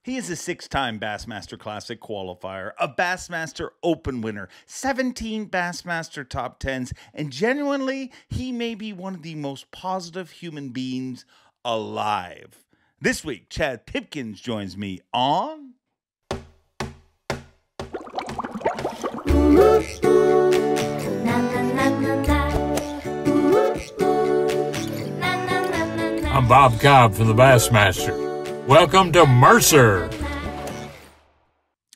He is a 6-time Bassmaster Classic Qualifier, a Bassmaster Open Winner, 17 Bassmaster Top 10s, and genuinely, he may be one of the most positive human beings alive. This week, Chad Pipkens joins me on... I'm Bob Cobb from the Bassmaster. Welcome to Mercer.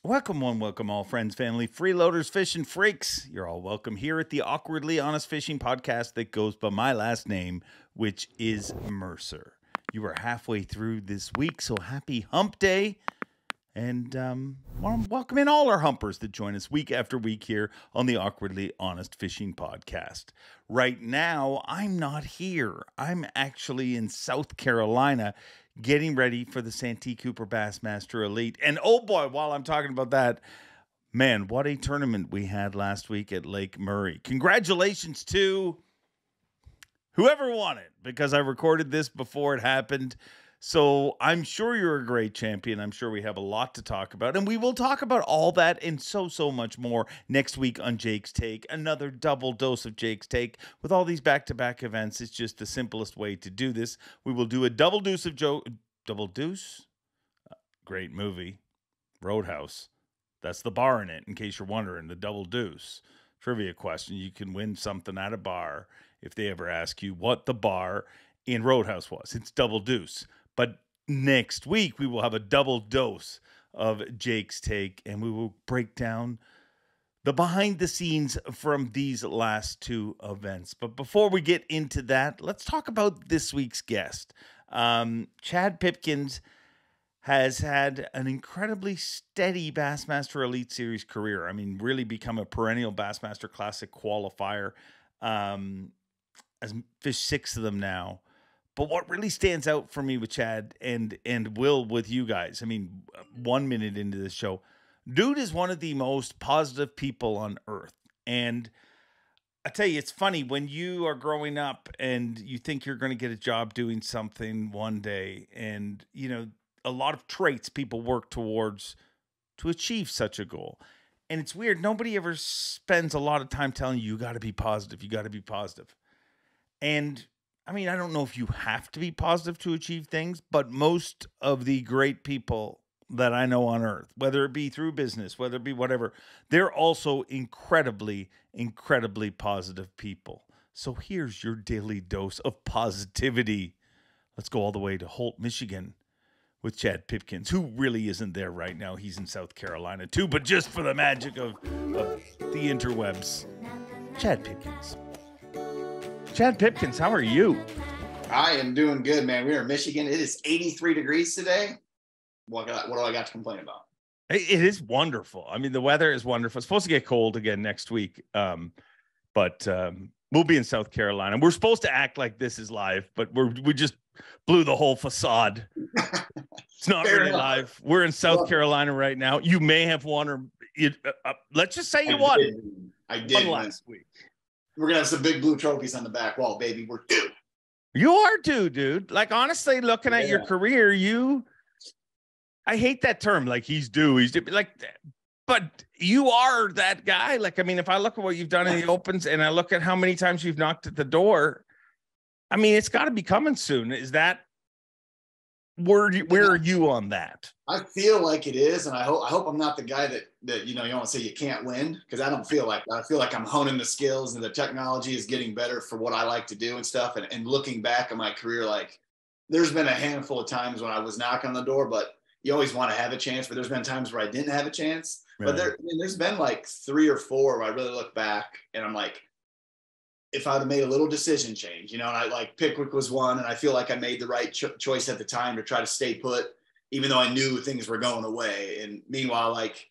Welcome one, welcome all, friends, family, freeloaders, fishing freaks. You're all welcome here at the Awkwardly Honest Fishing Podcast that goes by my last name, which is Mercer. You are halfway through this week, so happy hump day. And want to welcome in all our humpers that join us week after week here on the Awkwardly Honest Fishing Podcast. Right now, I'm not here. I'm actually in South Carolina getting ready for the Santee Cooper Bassmaster Elite. And oh boy, while I'm talking about that, man, what a tournament we had last week at Lake Murray. Congratulations to whoever won it, because I recorded this before it happened. So I'm sure you're a great champion. I'm sure we have a lot to talk about. And we will talk about all that and so much more next week on Jake's Take. Another double dose of Jake's Take. With all these back-to-back events, it's just the simplest way to do this. We will do a double deuce of Double Deuce? Great movie. Roadhouse. That's the bar in it, in case you're wondering. The Double Deuce. Trivia question. You can win something at a bar if they ever ask you what the bar in Roadhouse was. It's Double Deuce. But next week, we will have a double dose of Jake's Take, and we will break down the behind the scenes from these last two events. But before we get into that, let's talk about this week's guest. Chad Pipkens has had an incredibly steady Bassmaster Elite Series career. I mean, really become a perennial Bassmaster Classic Qualifier. Has fished 6 of them now. But what really stands out for me with Chad and Will with you guys, I mean, 1 minute into this show, dude is one of the most positive people on earth. And I tell you, it's funny when you are growing up and you think you're going to get a job doing something one day. And, you know, a lot of traits people work towards to achieve such a goal. And it's weird. Nobody ever spends a lot of time telling you got to be positive. You got to be positive. And I mean, I don't know if you have to be positive to achieve things, but most of the great people that I know on earth, whether it be through business, whether it be whatever, they're also incredibly, incredibly positive people. So here's your daily dose of positivity. Let's go all the way to Holt, Michigan with Chad Pipkens, who really isn't there right now. He's in South Carolina too, but just for the magic of the interwebs, Chad Pipkens. Chad Pipkens, how are you? I am doing good, man. We're in Michigan. It is 83 degrees today. What do I got to complain about? It is wonderful. I mean, the weather is wonderful. It's supposed to get cold again next week, but we'll be in South Carolina. We're supposed to act like this is live, but we just blew the whole facade. It's not really live. We're in South Carolina right now. You may have won, or let's just say you won. I did last week. We're going to have some big blue trophies on the back wall, baby. We're due. You are due, dude. Like, honestly, looking at your career, I hate that term. Like, he's due. But you are that guy. Like, I mean, if I look at what you've done in the Opens and I look at how many times you've knocked at the door, I mean, it's got to be coming soon. Is that, where are you on that? I feel like it is, and I hope I'm not the guy that you don't want to say you can't win, because I don't feel like that. I feel like I'm honing the skills and the technology is getting better for what I like to do and stuff. And looking back on my career, like, there's been a handful of times when I was knocking on the door, but you always want to have a chance. But there's been times where I didn't have a chance. Right. But there's been like 3 or 4 where I really look back and I'm like, if I'd have made a little decision change, and I like Pickwick was one, and I feel like I made the right choice at the time to try to stay put, even though I knew things were going away. And meanwhile, like,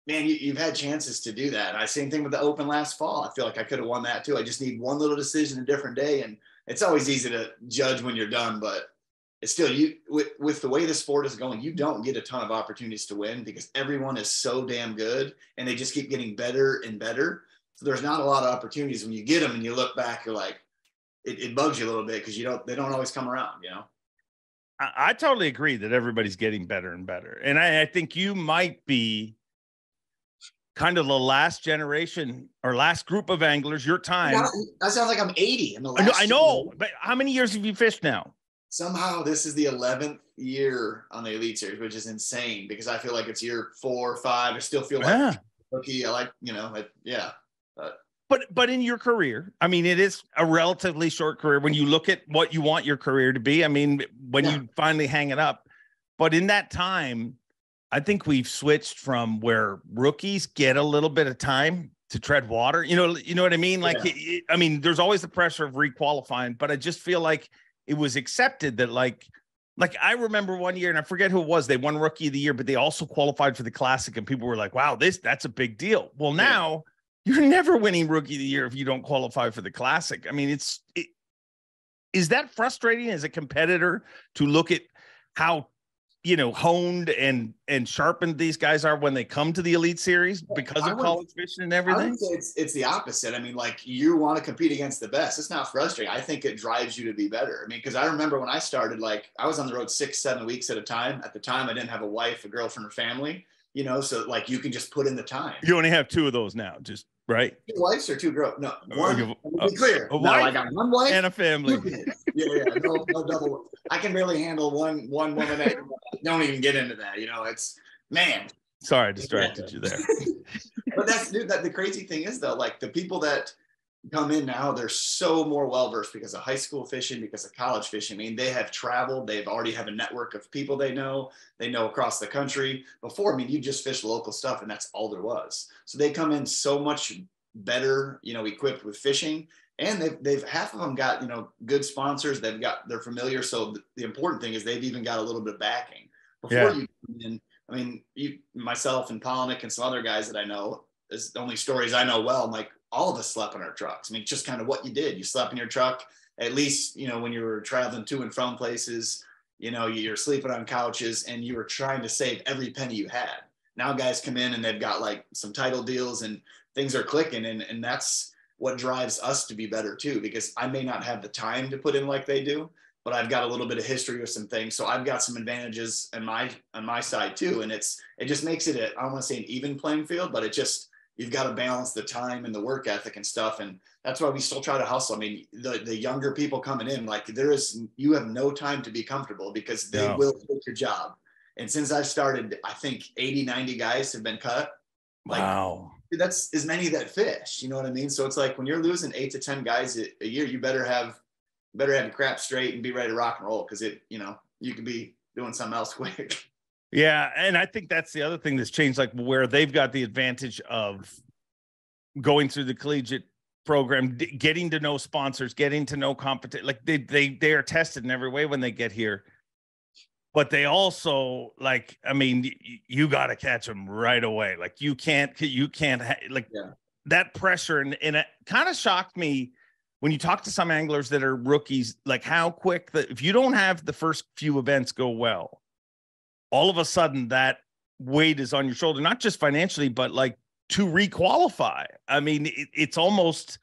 man, you've had chances to do that. Same thing with the Open last fall. I feel like I could have won that too. I just need one little decision a different day. And it's always easy to judge when you're done, but it's still, with the way the sport is going, you don't get a ton of opportunities to win because everyone is so damn good and they just keep getting better and better. So there's not a lot of opportunities. When you get them and you look back, you're like, it bugs you a little bit because they don't always come around, I totally agree that everybody's getting better and better. And I think you might be kind of the last generation or last group of anglers, your time. That sounds like I'm 80 in the I know, but how many years have you fished now? Somehow this is the 11th year on the Elite Series, which is insane because I feel like it's year 4 or 5. I still feel like rookie. I like, But in your career, I mean, it is a relatively short career when you look at what you want your career to be. I mean, when you finally hang it up, but in that time, I think we've switched from where rookies get a little bit of time to tread water. You know what I mean? Like, I mean, there's always the pressure of requalifying, but I just feel like it was accepted that like I remember one year, and I forget who it was, they won Rookie of the Year, but they also qualified for the Classic, and people were like, wow, that's a big deal. Well, now you're never winning Rookie of the Year if you don't qualify for the Classic. I mean, is that frustrating as a competitor to look at how, honed and sharpened these guys are when they come to the Elite Series because of college fishing and everything? I would say it's the opposite. I mean, like, you want to compete against the best. It's not frustrating. I think it drives you to be better. I mean, because I remember when I started, like, I was on the road 6-7 weeks at a time. At the time, I didn't have a wife, a girlfriend, or family, so like you can just put in the time. You only have 2 of those now, just right? 2 wives or 2 girls? No, one. To be clear, I got one wife and a family. No double. I can barely handle one woman. Don't even get into that. It's man. Sorry, I distracted you there. But the crazy thing is though, like the people that come in now, they're so more well-versed because of high school fishing, because of college fishing. I mean, they have traveled, they've already have a network of people they know across the country. Before, I mean, you just fish local stuff and that's all there was. So they come in so much better, equipped with fishing, and they've half of them got, good sponsors. They're familiar. So the important thing is they've even got a little bit of backing before you come in. I mean, myself and Polnick and some other guys that I know, is the only stories I know well. I'm like, all of us slept in our trucks. I mean, just kind of what you did. You slept in your truck, at least, when you were traveling to and from places, you're sleeping on couches and you were trying to save every penny you had. Now guys come in and they've got like some title deals and things are clicking. And that's what drives us to be better too, because I may not have the time to put in like they do, but I've got a little bit of history with some things. So I've got some advantages on my side too. And it just makes it I don't want to say an even playing field, but you've got to balance the time and the work ethic and stuff. And that's why we still try to hustle. I mean, the younger people coming in, like you have no time to be comfortable because they will take your job. And since I've started, I think 80, 90 guys have been cut. Wow. Dude, that's as many that fish, you know what I mean? So it's like when you're losing 8 to 10 guys a year, you better have your crap straight and be ready to rock and roll. Cause you could be doing something else quick. Yeah. And I think that's the other thing that's changed, like where they've got the advantage of going through the collegiate program, getting to know sponsors, getting to know competition. Like they are tested in every way when they get here, but they also you got to catch them right away. Like you can't that pressure. And it kind of shocked me when you talk to some anglers that are rookies, like how quick if you don't have the first few events go well, all of a sudden that weight is on your shoulder, not just financially, but like to requalify. I mean, it's almost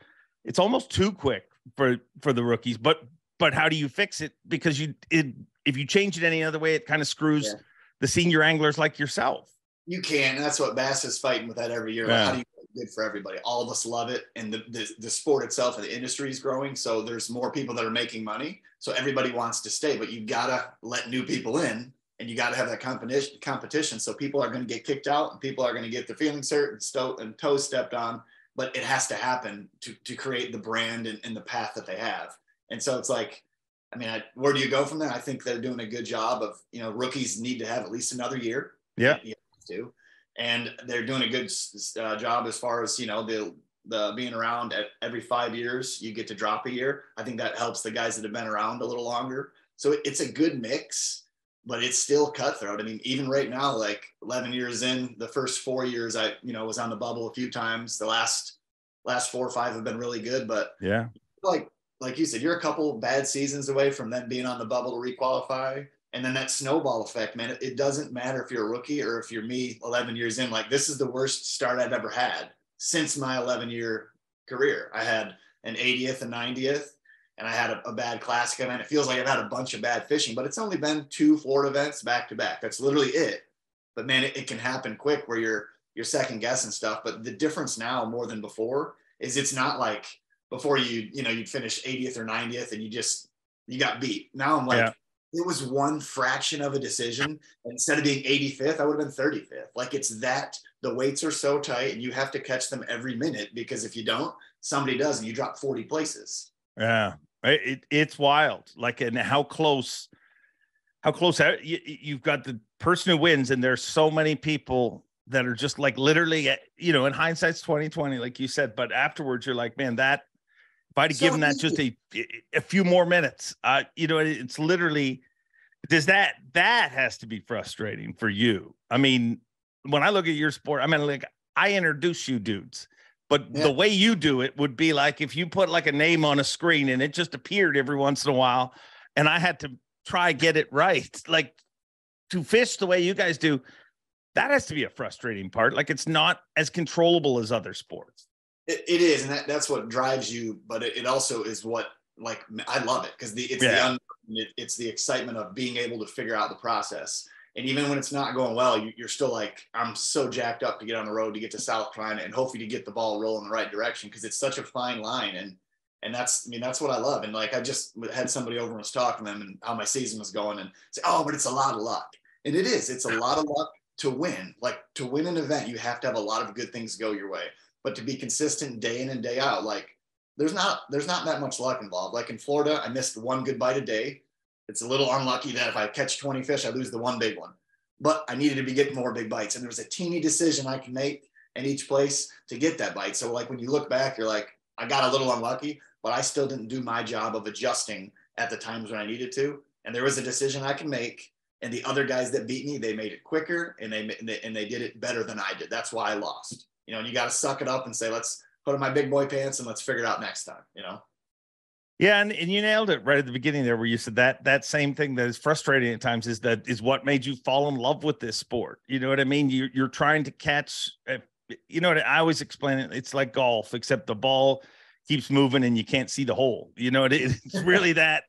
too quick for the rookies, but how do you fix it? Because if you change it any other way, it kind of screws the senior anglers like yourself. You can. And that's what Bass is fighting with that every year. Yeah. How do you make it good for everybody? All of us love it. And the sport itself and the industry is growing. So there's more people that are making money. So everybody wants to stay, but you got to let new people in. And you got to have that competition. So people are going to get kicked out and people are going to get their feelings hurt and toes stepped on, but it has to happen to create the brand and the path that they have. And so it's like, I mean, where do you go from there? I think they're doing a good job of, rookies need to have at least another year. Yeah. You have to. And they're doing a good job as far as, the being around at every 5 years, you get to drop a year. I think that helps the guys that have been around a little longer. So it's a good mix. But it's still cutthroat. I mean, even right now, like 11 years in, the first 4 years, I was on the bubble a few times. The last 4 or 5 have been really good. But yeah, like you said, you're a couple bad seasons away from then being on the bubble to requalify. And then that snowball effect, man, it doesn't matter if you're a rookie or if you're me 11 years in. Like, this is the worst start I've ever had since my 11-year career. I had an 80th and 90th. and I had a bad classic event. It feels like I've had a bunch of bad fishing, but it's only been 2 Florida events back to back. That's literally it. But man, it can happen quick where you're second guessing stuff. But the difference now more than before is it's not like before you'd finish 80th or 90th and you got beat. Now I'm like, it was one fraction of a decision. And instead of being 85th, I would have been 35th. Like it's that the weights are so tight and you have to catch them every minute, because if you don't, somebody does and you drop 40 places. Yeah. It's wild. Like, and how close you've got the person who wins, and there's so many people that are just like literally, in hindsight's 2020, like you said, but afterwards you're like, man, that if I'd have given that just a few more minutes, it's literally, that has to be frustrating for you. I mean, when I look at your sport, I mean, like I introduce you dudes, but the way you do it would be like if you put like a name on a screen and it just appeared every once in a while, and I had to try get it right, like to fish the way you guys do. That has to be a frustrating part. Like it's not as controllable as other sports. It is, and that's what drives you. But it also is what, like, I love it because it's the excitement of being able to figure out the process. And even when it's not going well, you're still like, I'm so jacked up to get on the road to get to South Carolina and hopefully to get the ball rolling the right direction, because it's such a fine line. And that's what I love. And like I just had somebody over and was talking to them and how my season was going, and say, oh, but it's a lot of luck. And it is. It's a lot of luck to win. Like to win an event, you have to have a lot of good things go your way. But to be consistent day in and day out, like there's not that much luck involved. Like in Florida, I missed one good bite a day. It's a little unlucky that if I catch 20 fish, I lose the one big one. But I needed to be getting more big bites. And there was a teeny decision I can make in each place to get that bite. So like when you look back, you're like, I got a little unlucky, but I still didn't do my job of adjusting at the times when I needed to. And there was a decision I can make. And the other guys that beat me, they made it quicker and they did it better than I did. That's why I lost. And you got to suck it up and say, let's put on my big boy pants and let's figure it out next time, Yeah, and you nailed it right at the beginning there, where you said that same thing that is frustrating at times is what made you fall in love with this sport. You know what I mean? You're trying to catch. I always explain it. It's like golf, except the ball keeps moving and you can't see the hole. It's really that.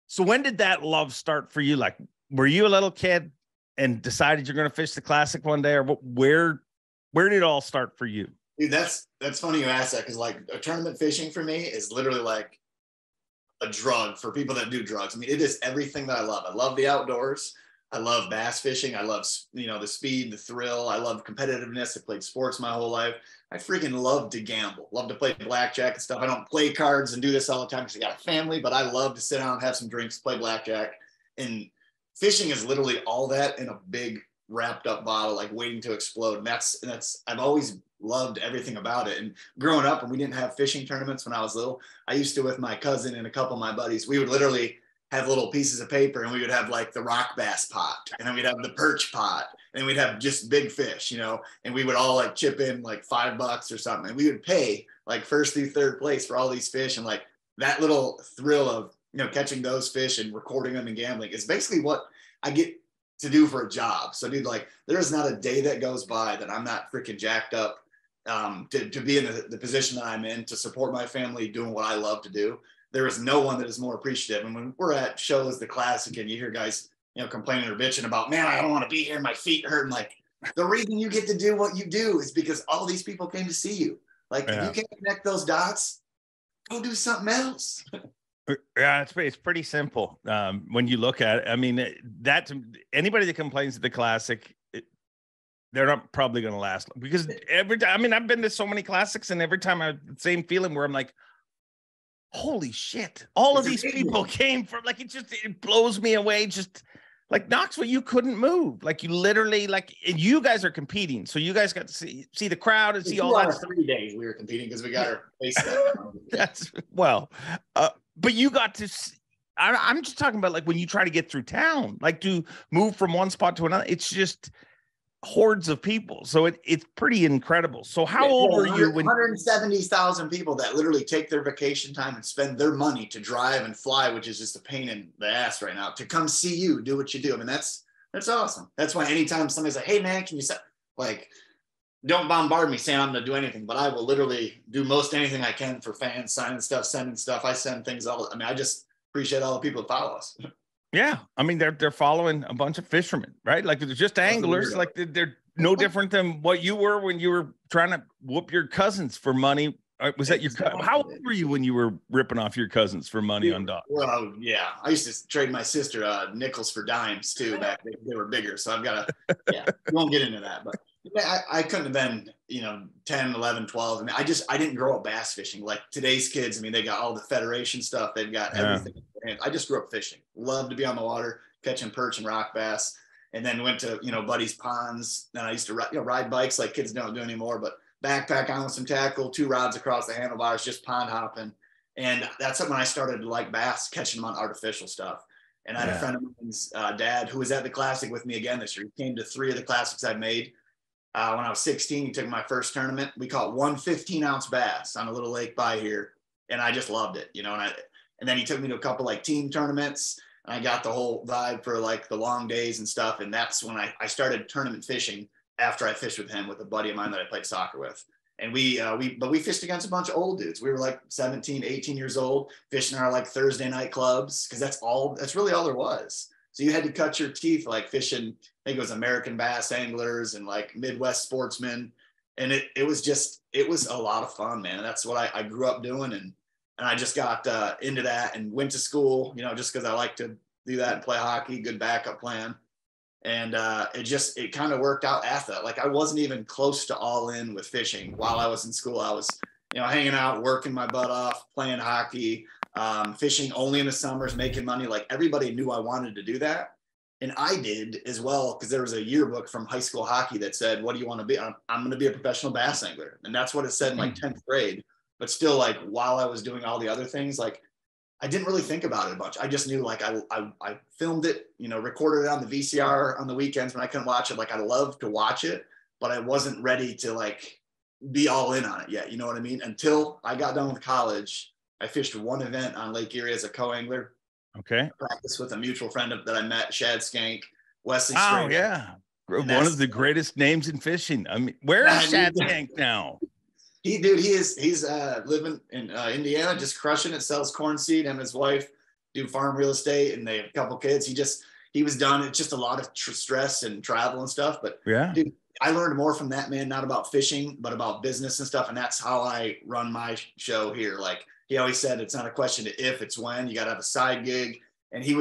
So when did that love start for you? Like, were you a little kid and decided you're going to fish the Classic one day, or where did it all start for you? Dude, that's funny you ask that, because like a tournament fishing for me is literally like a drug for people that do drugs. I mean, it is everything that I love. I love the outdoors. I love bass fishing. I love, the speed, the thrill. I love competitiveness. I played sports my whole life. I freaking love to gamble, love to play blackjack and stuff. I don't play cards and do this all the time because I got a family, but I love to sit down and have some drinks, play blackjack. And fishing is literally all that in a big wrapped up bottle, like waiting to explode. And that's I've always loved everything about it. And growing up, when we didn't have fishing tournaments when I was little, I used to, with my cousin and a couple of my buddies, we would literally have little pieces of paper, and we would have like the rock bass pot, and then we'd have the perch pot, and we'd have just big fish, and we would all like chip in like $5 or something, and we would pay like first through third place for all these fish. And like that little thrill of catching those fish and recording them and gambling is basically what I get to do for a job. So dude, like there is not a day that goes by that I'm not freaking jacked up to be in the position that I'm in, to support my family doing what I love to do. There is no one that is more appreciative. And when we're at shows, the Classic, and you hear guys, complaining or bitching about, man, I don't want to be here, my feet hurt. And like, the reason you get to do what you do is because all these people came to see you. Like, if you can't connect those dots, go do something else. Yeah, it's pretty simple when you look at it. I mean, anybody that complains at the Classic, they're not probably going to last, because every time, I mean, I've been to so many Classics, and every time I have the same feeling where I'm like, holy shit, all of these people came from, like, it blows me away. Just like Knoxville, you couldn't move. Like, you literally, like, and you guys are competing. So you guys got to see the crowd and see all that stuff. 3 days we were competing because we got our face That's but you got to see, I'm just talking about like when you try to get through town, like to move from one spot to another, it's just hordes of people. So it's pretty incredible. So how old were you when 170,000 people that literally take their vacation time and spend their money to drive and fly, which is just a pain in the ass right now, to come see you do what you do? I mean, that's awesome. That's why anytime somebody's like, hey man, can you like, don't bombard me saying I'm going to do anything, but I will literally do most anything I can for fans, signing stuff, sending stuff. I send things I just appreciate all the people that follow us. Yeah. I mean, they're following a bunch of fishermen, right? Like they're just anglers. Like they're no different than what you were when you were trying to whoop your cousins for money. Was that how old were you when you were ripping off your cousins for money on dogs? Well, yeah, I used to trade my sister nickels for dimes too. Back then they were bigger, so I've got to. Yeah, we won't get into that, but I couldn't have been 10, 11, 12. I mean, I didn't grow up bass fishing like today's kids. I mean, they got all the federation stuff. They've got everything. And I just grew up fishing. Loved to be on the water, catching perch and rock bass, and then went to buddies' ponds. And I used to ride bikes like kids don't do anymore, but backpack on with some tackle, 2 rods across the handlebars, just pond hopping. And that's when I started to like bass, catching them on artificial stuff. And I had a friend of mine's dad who was at the Classic with me again this year. He came to 3 of the Classics I made. When I was 16, he took my first tournament. We caught 1 15-ounce bass on a little lake by here. And I just loved it, and then he took me to a couple like team tournaments. And I got the whole vibe for like the long days and stuff. And that's when I started tournament fishing after I fished with him with a buddy of mine that I played soccer with. And we fished against a bunch of old dudes. We were like 17, 18 years old, fishing our like Thursday night clubs. Cause that's really all there was. So you had to cut your teeth, like fishing, I think it was American bass anglers and like Midwest sportsmen. And it was a lot of fun, man. And that's what I grew up doing. And I just got into that and went to school, just cause I like to do that and play hockey, good backup plan. And it kind of worked out after that. Like I wasn't even close to all in with fishing while I was in school. I was, hanging out, working my butt off, playing hockey, fishing only in the summers, making money. Like everybody knew I wanted to do that. And I did as well, because there was a yearbook from high school hockey that said, what do you want to be? I'm going to be a professional bass angler. And that's what it said in like 10th grade. But still, like while I was doing all the other things, like I didn't really think about it a bunch. I just knew like I filmed it, recorded it on the VCR on the weekends when I couldn't watch it. Like I loved to watch it, but I wasn't ready to like be all in on it yet. You know what I mean? Until I got done with college, I fished 1 event on Lake Erie as a co-angler. Okay. Practiced with a mutual friend that I met, Shad Skank, Wesley. Oh, yeah. One of the greatest names in fishing. I mean, where is Shad Skank now? He's living in Indiana, just crushing it, sells corn seed. Him and his wife do farm real estate, and they have a couple kids. He was done. It's just a lot of stress and travel and stuff. But yeah, dude, I learned more from that man, not about fishing, but about business and stuff. And that's how I run my show here. Like he always said, it's not a question of if, it's when. You got to have a side gig. And he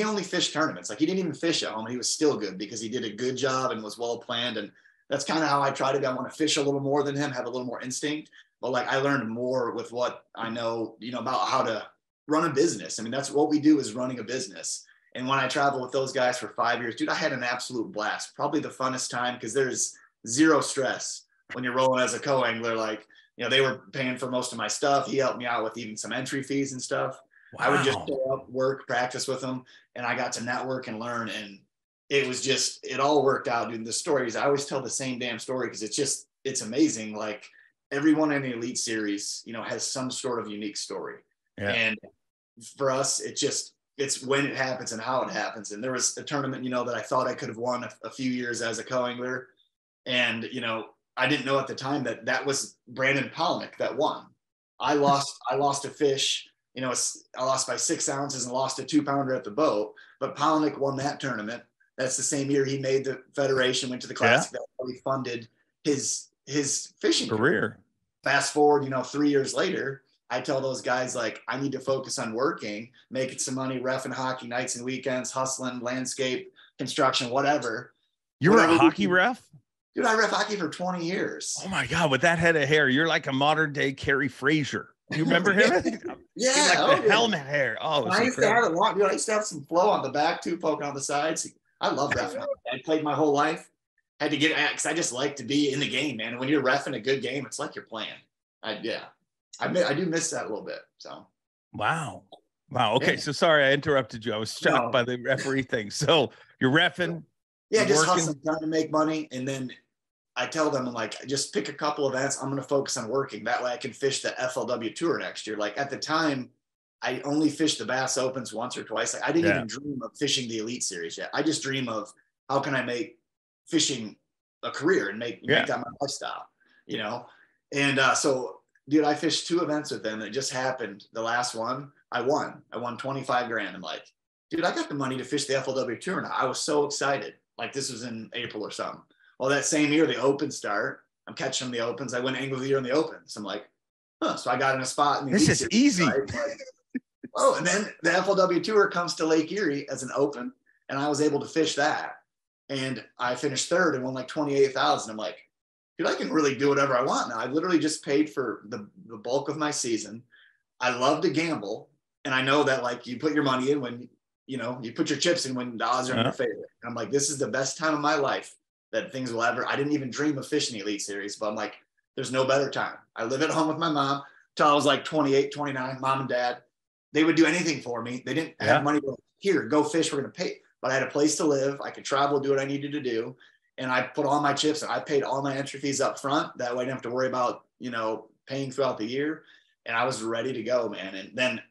only fished tournaments. Like he didn't even fish at home. He was still good because he did a good job and was well planned. And that's kind of how I try to be. I want to fish a little more than him, have a little more instinct. But like I learned more with what I know, about how to run a business. I mean, that's what we do, is running a business. And when I traveled with those guys for 5 years, dude, I had an absolute blast. Probably the funnest time, because there's zero stress when you're rolling as a co-angler. Like, they were paying for most of my stuff. He helped me out with even some entry fees and stuff. Wow. I would just show up, work, practice with him, and I got to network and learn. And it all worked out, dude. The stories, I always tell the same damn story because it's amazing. Like everyone in the Elite Series, has some sort of unique story. Yeah. And for us, it's when it happens and how it happens. And there was a tournament, that I thought I could have won a few years as a co-angler. And, I didn't know at the time that was Brandon Palaniuk that won. I lost a fish, I lost by 6 ounces and lost a 2-pounder at the boat, but Palaniuk won that tournament. That's the same year he made the federation, went to the Classic. Yeah. That really funded his fishing career. Fast forward, 3 years later, I tell those guys, like, I need to focus on working, making some money, reffing hockey nights and weekends, hustling, landscape, construction, whatever. You were a hockey ref? Dude, I ref hockey for 20 years. Oh my God, with that head of hair, you're like a modern day Kerry Frazier. You remember him? Yeah. Like the helmet hair. Oh, I used to have a lot, dude. I used to have some flow on the back too, poking on the sides. I love reffing. I played my whole life. Had to get at, because I just like to be in the game, man. And when you're reffing a good game, it's like you're playing. I do miss that a little bit. So. Wow. Okay. Yeah. So sorry, I interrupted you. I was shocked by the referee thing. So you're reffing. Yeah, just hustling, trying to make money. And then I tell them, like, just pick a couple events. I'm going to focus on working. That way I can fish the FLW Tour next year. Like at the time, I only fished the Bass Opens once or twice. Like, I didn't even dream of fishing the Elite Series yet. I just dream of how can I make fishing a career and make that my lifestyle, you know? And so, dude, I fished 2 events with them. It just happened. The last one, I won 25 grand. I'm like, dude, I got the money to fish the FLW Tour now. I was so excited. Like this was in April or something. Well, that same year, the Open start. I'm catching the Opens. I win Angler of the Year in the Opens. I'm like, huh. So I got in a spot. In the this is series, easy. Right? Like, oh, and then the FLW Tour comes to Lake Erie as an Open, and I was able to fish that. And I finished 3rd and won like 28,000. I'm like, dude, I can really do whatever I want now. I literally just paid for the bulk of my season. I love to gamble. And I know that like you put your money in when, you know, you put your chips in when the odds are in your favor. And I'm like, this is the best time of my life that things will ever. I didn't even dream of fishing the Elite Series, but I'm like, there's no better time. I live at home with my mom till I was like 28, 29, mom and dad. They would do anything for me. They didn't have money to here, go fish. We're going to pay. But I had a place to live. I could travel, do what I needed to do. And I put all my chips and I paid all my entry fees up front. That way I didn't have to worry about, you know, paying throughout the year. And I was ready to go, man. And then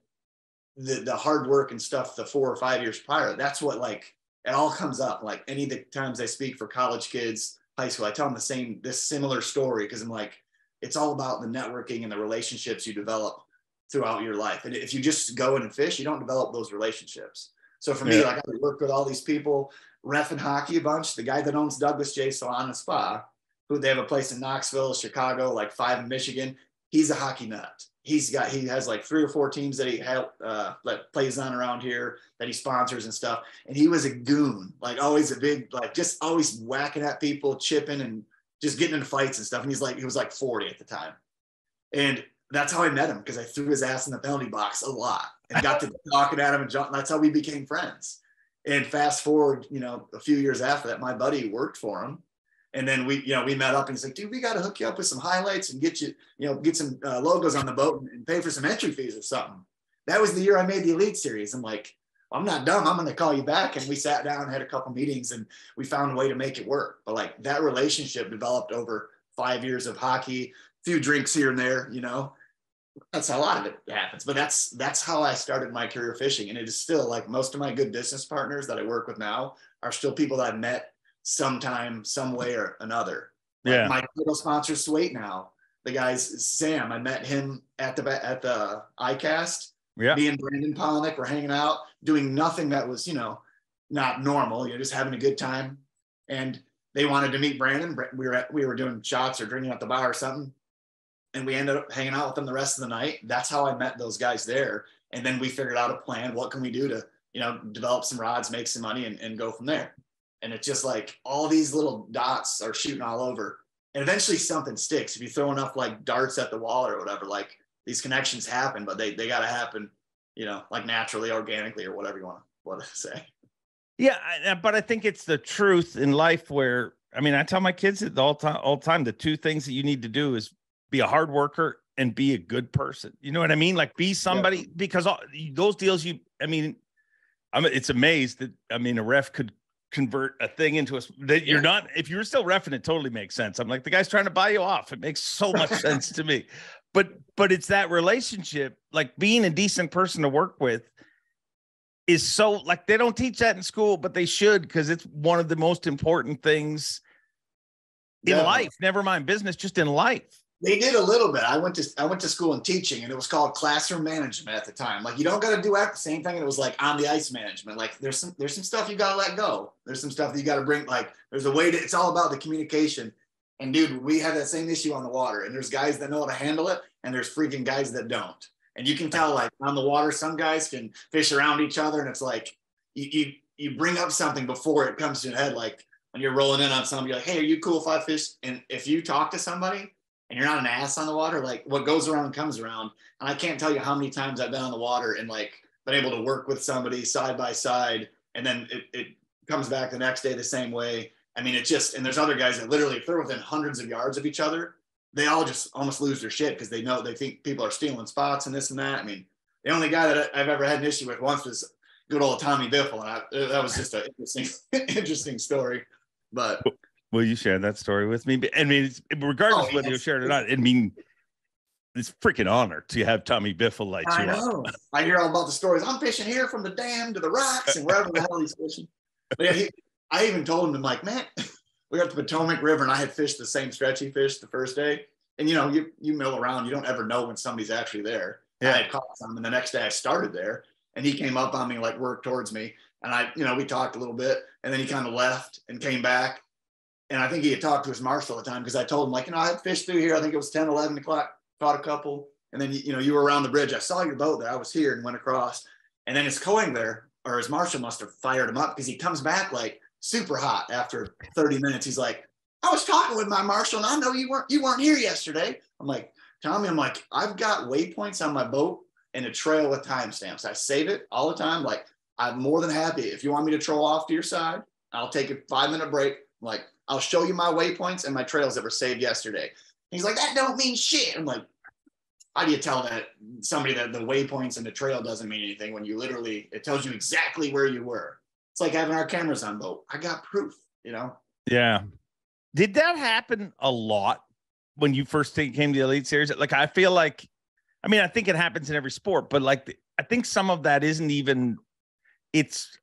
the hard work and stuff, the 4 or 5 years prior, that's what like, it all comes up. Like any of the times I speak for college kids, high school, I tell them this similar story. Cause I'm like, it's all about the networking and the relationships you develop throughout your life. And if you just go in and fish, you don't develop those relationships. So for me, like I work with all these people, ref and hockey a bunch. The guy that owns Douglas J. Salon and Spa, who they have a place in Knoxville, Chicago, like 5 in Michigan. He's a hockey nut. He has like 3 or 4 teams that he that plays on around here that he sponsors and stuff. And he was a goon, like always a big, like just always whacking at people, chipping and just getting in fights and stuff. And he was like 40 at the time. And that's how I met him, because I threw his ass in the penalty box a lot and got to talking at him and that's how we became friends. And fast forward, you know, a few years after that, my buddy worked for him. And then we met up and he's like, dude, we got to hook you up with some highlights and get some logos on the boat and pay for some entry fees or something. That was the year I made the Elite Series. I'm like, I'm not dumb. I'm going to call you back. And we sat down and had a couple meetings and we found a way to make it work. But like that relationship developed over 5 years of hockey, a few drinks here and there, you know. That's how a lot of it happens. But that's how I started my career fishing. And it is still like most of my good business partners that I work with now are still people that I've met sometime, some way or another. Like my title sponsor Swait now. The guy's Sam. I met him at the ICAST. Yeah. Me and Brandon Polnick were hanging out, doing nothing that was, you know, not normal, you know, just having a good time. And they wanted to meet Brandon. We were doing shots or drinking at the bar or something. And we ended up hanging out with them the rest of the night. That's how I met those guys there. And then we figured out a plan. What can we do to, you know, develop some rods, make some money and go from there. And it's just like all these little dots are shooting all over. And eventually something sticks. If you throw enough like darts at the wall or whatever, like these connections happen, but they got to happen, you know, like naturally, organically, or whatever you want to say. Yeah. But I think it's the truth in life where, I mean, I tell my kids all the time, the 2 things that you need to do is be a hard worker and be a good person. You know what I mean? Like be somebody, because those deals it's amazed that, I mean, a ref could convert a thing into that you're not, if you're still reffing, it totally makes sense. I'm like, the guy's trying to buy you off. It makes so much sense to me, but it's that relationship, like being a decent person to work with is so, like, they don't teach that in school, but they should, because it's one of the most important things in life, never mind business, just in life. They did a little bit. I went to school in teaching, and it was called classroom management at the time. Like, you don't got to do the same thing. And it was like on the ice management. Like there's some stuff you got to let go. There's some stuff that you got to bring. Like there's a way it's all about the communication. And dude, we had that same issue on the water, and there's guys that know how to handle it, and there's freaking guys that don't. And you can tell, like on the water, some guys can fish around each other, and it's like you bring up something before it comes to your head. Like when you're rolling in on somebody, you're like, hey, are you cool if I fish? And if you talk to somebody and you're not an ass on the water, like what goes around comes around. And I can't tell you how many times I've been on the water and like been able to work with somebody side by side, and then it comes back the next day the same way. I mean, and there's other guys that literally, if they're within hundreds of yards of each other, they all just almost lose their shit because they think people are stealing spots and this and that. I mean, the only guy that I've ever had an issue with once was good old Tommy Biffle, and that was just an interesting story. But will you share that story with me? I mean, regardless of whether you shared it or not, I mean, it's freaking honor to have Tommy Biffle light you up. I hear all about the stories. I'm fishing here from the dam to the rocks and wherever the hell he's fishing. But yeah, I even told him, I'm like, man, we got the Potomac River, and I had fished the same stretch he fished the first day. And, you mill around. You don't ever know when somebody's actually there. Yeah. I had caught some, and the next day I started there, and he came up on me, like worked towards me. And we talked a little bit, and then he kind of left and came back. And I think he had talked to his marshal at the time, because I told him, like, I had fished through here. I think it was 10, 11 o'clock, caught a couple. And then, you were around the bridge. I saw your boat there. I was here and went across. And then his co-angler, or his marshal, must have fired him up, because he comes back like super hot after 30 minutes. He's like, I was talking with my marshal, and I know you weren't here yesterday. I'm like, Tommy, I've got waypoints on my boat and a trail with timestamps. I save it all the time. Like, I'm more than happy. If you want me to troll off to your side, I'll take a 5-minute break. Like, I'll show you my waypoints and my trails that were saved yesterday. He's like, that don't mean shit. I'm like, how do you tell that somebody that the waypoints and the trail doesn't mean anything when it tells you exactly where you were? It's like having our cameras on boat. I got proof, Yeah. Did that happen a lot when you first came to the Elite Series? Like, I feel like, I think it happens in every sport, but like, I think some of that isn't even, it's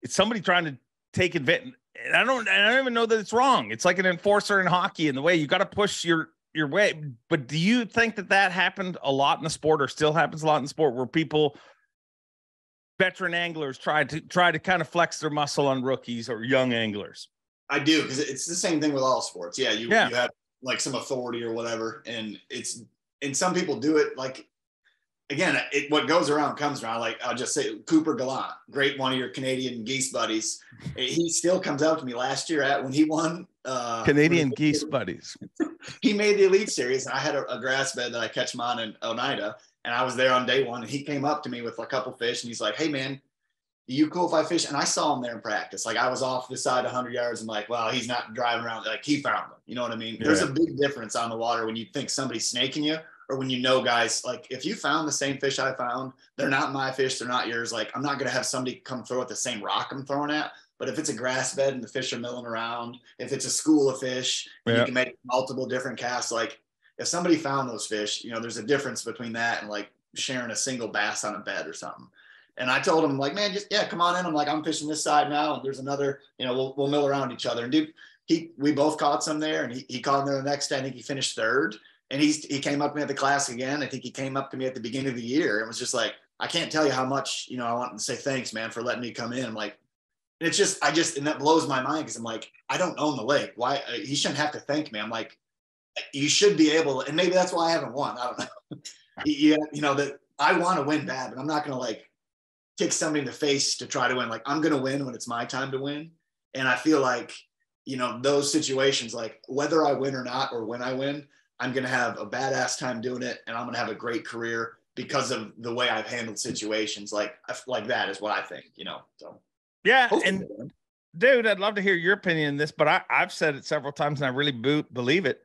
somebody trying to take advantage. I don't even know that it's wrong. It's like an enforcer in hockey in the way you got to push your way. But do you think that happened a lot in the sport, or still happens a lot in the sport, where veteran anglers try to kind of flex their muscle on rookies or young anglers? I do, because it's the same thing with all sports. Yeah, you have like some authority or whatever, and some people do it like, again, what goes around comes around. Like, I'll just say Cooper Gallant, great, one of your Canadian geese buddies. He still comes up to me last year when he won. Canadian geese buddies. He made the Elite Series, and I had a grass bed that I catch him on in Oneida, and I was there on day one, and he came up to me with a couple fish, and he's like, hey, man, you cool if I fish? And I saw him there in practice. Like, I was off the side 100 yards, and like, well, he's not driving around. Like, he found them. You know what I mean? Yeah. There's a big difference on the water when you think somebody's snaking you, or when guys, like, if you found the same fish I found, they're not my fish, they're not yours. Like, I'm not going to have somebody come throw at the same rock I'm throwing at. But if it's a grass bed and the fish are milling around, if it's a school of fish, you can make multiple different casts. Like, if somebody found those fish, there's a difference between that and like sharing a single bass on a bed or something. And I told him, I'm like, man, come on in. I'm like, I'm fishing this side now, and there's another, we'll mill around each other. And dude, we both caught some there, and he caught him there the next day. I think he finished third. And he came up to me at the class again. I think he came up to me at the beginning of the year and was just like, I can't tell you how much, I want to say thanks, man, for letting me come in. I'm like, and that blows my mind, because I'm like, I don't own the lake. Why? He shouldn't have to thank me. I'm like, you should be able, and maybe that's why I haven't won. I don't know. That I want to win bad, but I'm not going to like kick somebody in the face to try to win. Like, I'm going to win when it's my time to win. And I feel like, those situations, like whether I win or not, or when I win, I'm going to have a badass time doing it, and I'm going to have a great career because of the way I've handled situations like that is what I think, so. Yeah. And dude, I'd love to hear your opinion on this, but I've said it several times, and I really believe it.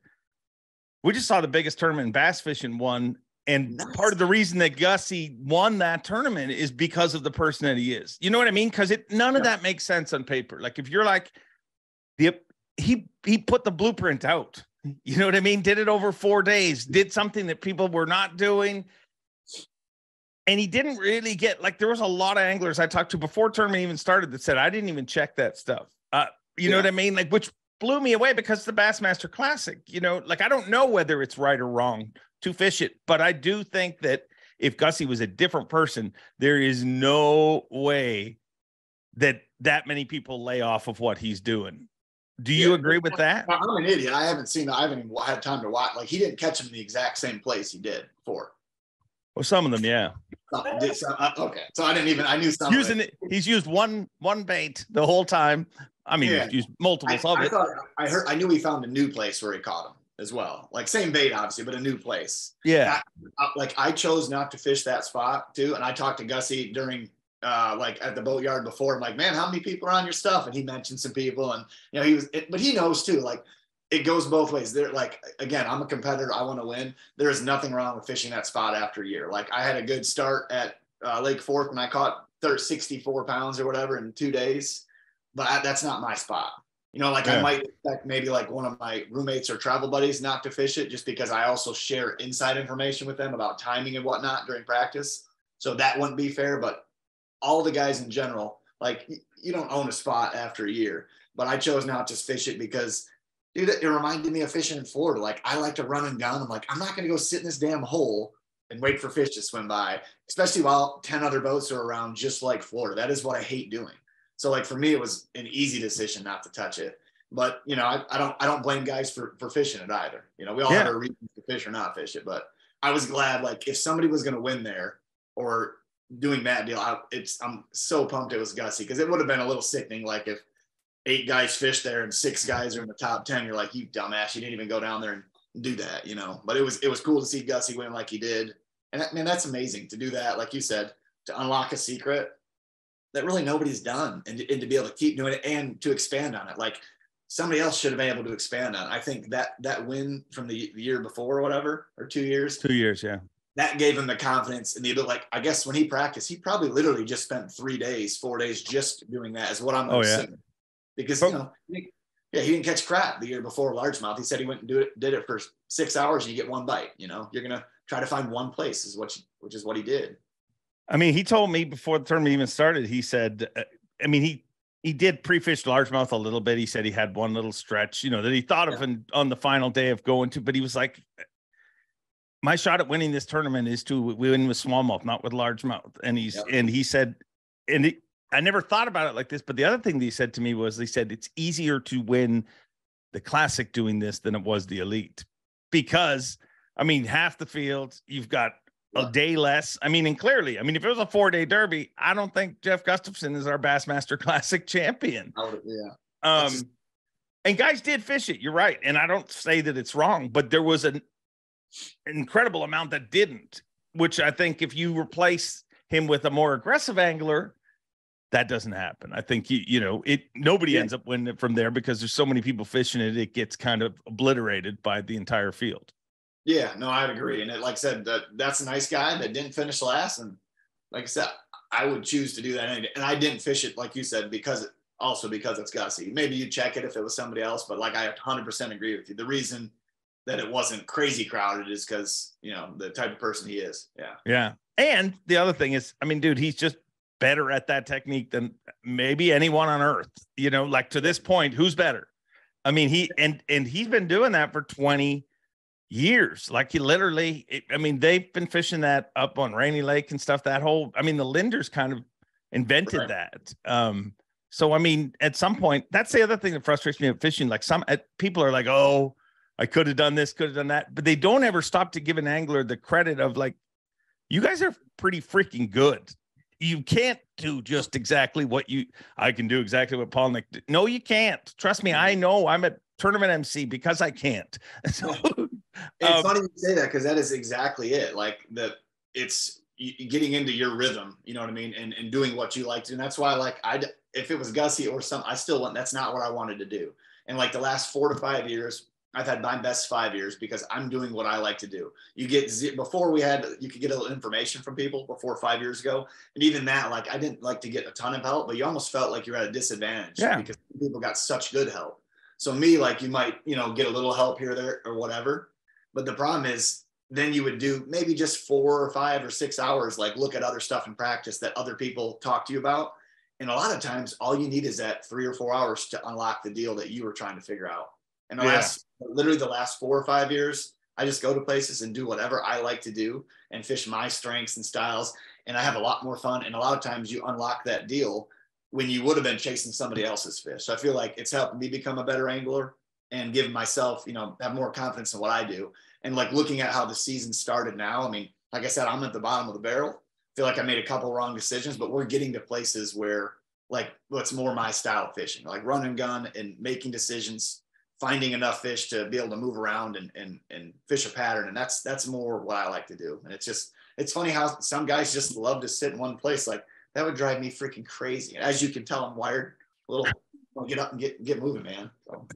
We just saw the biggest tournament in bass fishing won. And part of the reason that Gussie won that tournament is because of the person that he is. You know what I mean? Because none of that makes sense on paper. Like, if you're like, he put the blueprint out. You know what I mean? Did it over 4 days, did something that people were not doing. And he didn't really get, like, there was a lot of anglers I talked to before tournament even started that said, I didn't even check that stuff. You know what I mean? Like, which blew me away, because the Bassmaster Classic, like, I don't know whether it's right or wrong to fish it, but I do think that if Gussie was a different person, there is no way that many people lay off of what he's doing. Do you agree with that? I'm an idiot. I haven't even had time to watch. Like, he didn't catch him in the exact same place he did before. Well, some of them, yeah. Okay, so I knew some. He's used one bait the whole time. I mean, he's used multiples of it. I knew he found a new place where he caught him as well. Like, same bait, obviously, but a new place. Yeah. I chose not to fish that spot too, and I talked to Gussie during. Like at the boatyard before. I'm like, man, how many people are on your stuff? And he mentioned some people, and but he knows too, like, it goes both ways. They're like, again, I'm a competitor. I want to win. There is nothing wrong with fishing that spot after a year. Like, I had a good start at Lake Fork when I caught 64 pounds or whatever in 2 days, but that's not my spot. I might expect maybe like one of my roommates or travel buddies not to fish it, just because I also share inside information with them about timing and whatnot during practice. So that wouldn't be fair, but all the guys in general, like, you don't own a spot after a year. but I chose not to fish it because, dude, it reminded me of fishing in Florida. Like, I like to run and gun. I'm like, I'm not going to go sit in this damn hole and wait for fish to swim by, especially while 10 other boats are around, just like Florida. That is what I hate doing. So like, for me, it was an easy decision not to touch it. But, you know, I don't blame guys for fishing it either. You know, we all have our reasons to fish or not fish it, but I was glad, like, if somebody was going to win there or doing that deal, I'm so pumped it was Gussie, because it would have been a little sickening. Like, if 8 guys fish there and 6 guys are in the top 10, you're like, you dumbass, you didn't even go down there and do that, you know. But it was cool to see Gussie win like he did. And man, that's amazing to do that, like you said, to unlock a secret that really nobody's done, and to be able to keep doing it and to expand on it. Like, somebody else should have been able to expand on it. I think that win from the year before or whatever, or 2 years. 2 years, yeah. That gave him the confidence and the ability. Like, I guess when he practiced, he probably literally just spent 4 days just doing that, is what I'm assuming. Because, you know, he didn't catch crap the year before largemouth. He said he went and did it for 6 hours and you get 1 bite. You know, you're going to try to find one place, which is what he did. I mean, he told me before the tournament even started, he said, I mean, he did pre-fish largemouth a little bit. He said he had one little stretch, you know, that he thought of on the final day of going to, but he was like, my shot at winning this tournament is to win with smallmouth, not with largemouth. And he said, I never thought about it like this, but the other thing that he said to me was, he said, it's easier to win the Classic doing this than it was the Elite, because I mean, half the field, you've got a day less. I mean, and clearly, I mean, if it was a 4-day derby, I don't think Jeff Gustafson is our Bassmaster Classic champion. And guys did fish it. You're right. And I don't say that it's wrong, but there was an incredible amount that didn't, which I think if you replace him with a more aggressive angler, that doesn't happen. I think, nobody ends up winning it from there, because there's so many people fishing it. It gets kind of obliterated by the entire field. Yeah, no, I'd agree. And like I said, that's a nice guy that didn't finish last. And like I said, I would choose to do that. And I didn't fish it, like you said, because it's Gussie. Maybe you check it if it was somebody else, but like, I 100% agree with you. The reason that it wasn't crazy crowded is because, you know, the type of person he is. Yeah. Yeah. And the other thing is, I mean, dude, he's just better at that technique than maybe anyone on earth, you know, like, to this point, who's better? I mean, he's been doing that for 20 years. Like, he literally, they've been fishing that up on Rainy Lake and stuff. The Linders kind of invented that. So, I mean, at some point, that's the other thing that frustrates me at fishing. Like, people are like, oh, I could have done this, could have done that, but they don't ever stop to give an angler the credit of, like, you guys are pretty freaking good. You can't do just exactly I can do exactly what Paul Nick did. No, you can't. Trust me. I know I'm a tournament MC because I can't. So, it's funny you say that, because that is exactly it. Like, it's getting into your rhythm, you know what I mean? And doing what you like to. And that's why, like, if it was Gussie or something, that's not what I wanted to do. And like, the last 4 to 5 years, I've had my best 5 years, because I'm doing what I like to do. You could get a little information from people before 5 years ago. And even that, like, I didn't like to get a ton of help, but you almost felt like you're at a disadvantage because people got such good help. So me, like, you might, you know, get a little help here or there or whatever. But the problem is, then you would do maybe just 4 or 5 or 6 hours, like, look at other stuff in practice that other people talk to you about. And a lot of times all you need is that 3 or 4 hours to unlock the deal that you were trying to figure out. And literally the last 4 or 5 years, I just go to places and do whatever I like to do and fish my strengths and styles. And I have a lot more fun. And a lot of times you unlock that deal when you would have been chasing somebody else's fish. So I feel like it's helped me become a better angler and give myself, you know, have more confidence in what I do. And like, looking at how the season started now, I mean, like I said, I'm at the bottom of the barrel. I feel like I made a couple wrong decisions, but we're getting to places where, like, what's more my style of fishing, like run and gun and making decisions, finding enough fish to be able to move around and fish a pattern. And that's more what I like to do. And it's funny how some guys just love to sit in one place. Like, that would drive me freaking crazy. As you can tell, I'm wired a little, get up and get moving, man. So.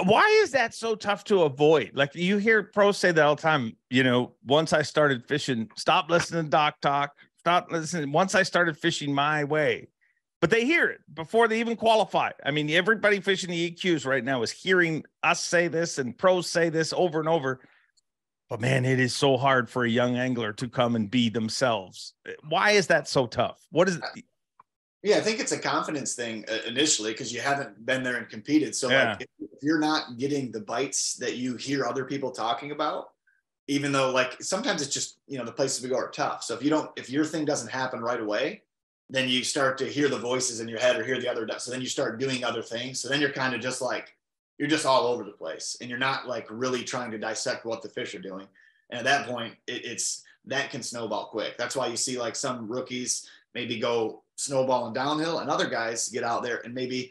Why is that so tough to avoid? Like, you hear pros say that all the time, you know, once I started fishing, stop listening to Doc talk, stop listening. Once I started fishing my way, but they hear it before they even qualify. I mean, everybody fishing the EQs right now is hearing us say this and pros say this over and over. But man, it is so hard for a young angler to come and be themselves. Why is that so tough? What is it? Yeah, I think it's a confidence thing initially because you haven't been there and competed. So like if you're not getting the bites that you hear other people talking about, even though like sometimes it's just, you know, the places we go are tough. So if your thing doesn't happen right away, then you start to hear the voices in your head or hear the other. So then you start doing other things. So then you're kind of just like, you're just all over the place and you're not like really trying to dissect what the fish are doing. And at that point, that can snowball quick. That's why you see like some rookies maybe go snowballing downhill and other guys get out there and maybe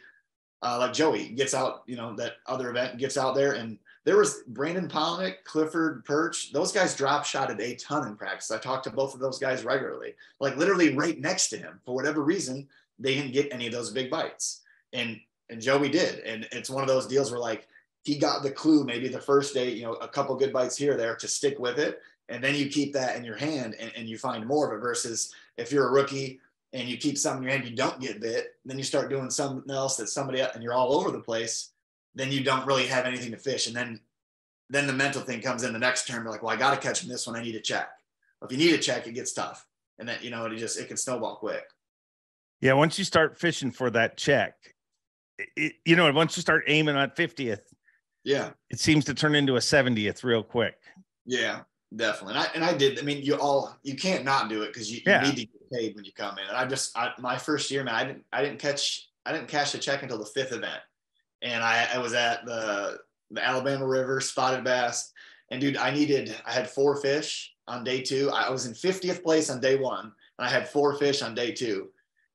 like Joey gets out, you know, that other event gets out there. And there was Brandon Polnick, Clifford Perch. Those guys drop shotted a ton in practice. I talked to both of those guys regularly, like literally right next to him. For whatever reason, they didn't get any of those big bites. And Joey did. And it's one of those deals where like he got the clue maybe the first day, you know, a couple good bites here or there to stick with it. And then you keep that in your hand and you find more of it versus if you're a rookie and you keep something in your hand, you don't get bit, then you start doing something else that somebody else, and you're all over the place, then you don't really have anything to fish. And then the mental thing comes in the next term. You're like, well, I got to catch him this one. I need a check. If you need a check, it gets tough. And then, you know, it can snowball quick. Yeah. Once you start fishing for that check, you know, once you start aiming at 50th, yeah, it seems to turn into a 70th real quick. Yeah, definitely. And I did. I mean, you can't not do it because you need to get paid when you come in. And my first year, man, I didn't cash the check until the 5th event. And I was at the Alabama River spotted bass. And dude, I had 4 fish on day 2. I was in 50th place on day 1. And I had 4 fish on day 2.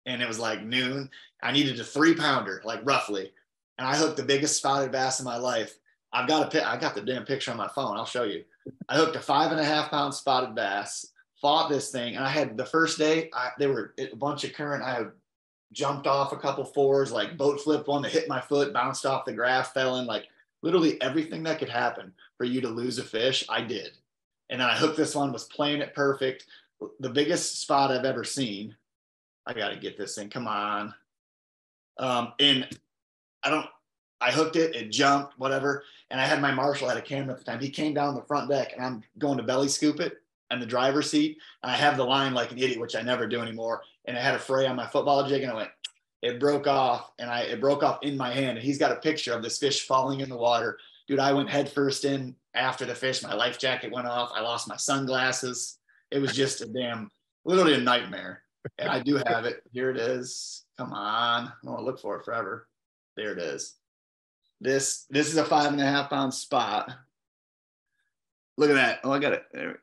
And it was like noon. I needed a 3-pounder, like roughly. And I hooked the biggest spotted bass in my life. I got the damn picture on my phone. I'll show you. I hooked a 5.5-pound spotted bass, fought this thing. And I had the first day, they were a bunch of current. I had jumped off a couple 4s, like boat flipped one that hit my foot, bounced off the grass, fell in, like literally everything that could happen for you to lose a fish, I did. And then I hooked this one, was playing it perfect. The biggest spot I've ever seen. I got to get this thing. Come on. And I hooked it, it jumped, whatever. And I had my marshal had a camera at the time. He came down the front deck and I'm going to belly scoop it in the driver's seat. And I have the line like an idiot, which I never do anymore. And I had a fray on my football jig and it broke off it broke off in my hand. And he's got a picture of this fish falling in the water. Dude, I went head first in after the fish. My life jacket went off. I lost my sunglasses. It was just literally a nightmare. And I do have it. Here it is. Come on. I don't want to look for it forever. There it is. This is a 5.5-pound spot. Look at that. Oh, I got it. There.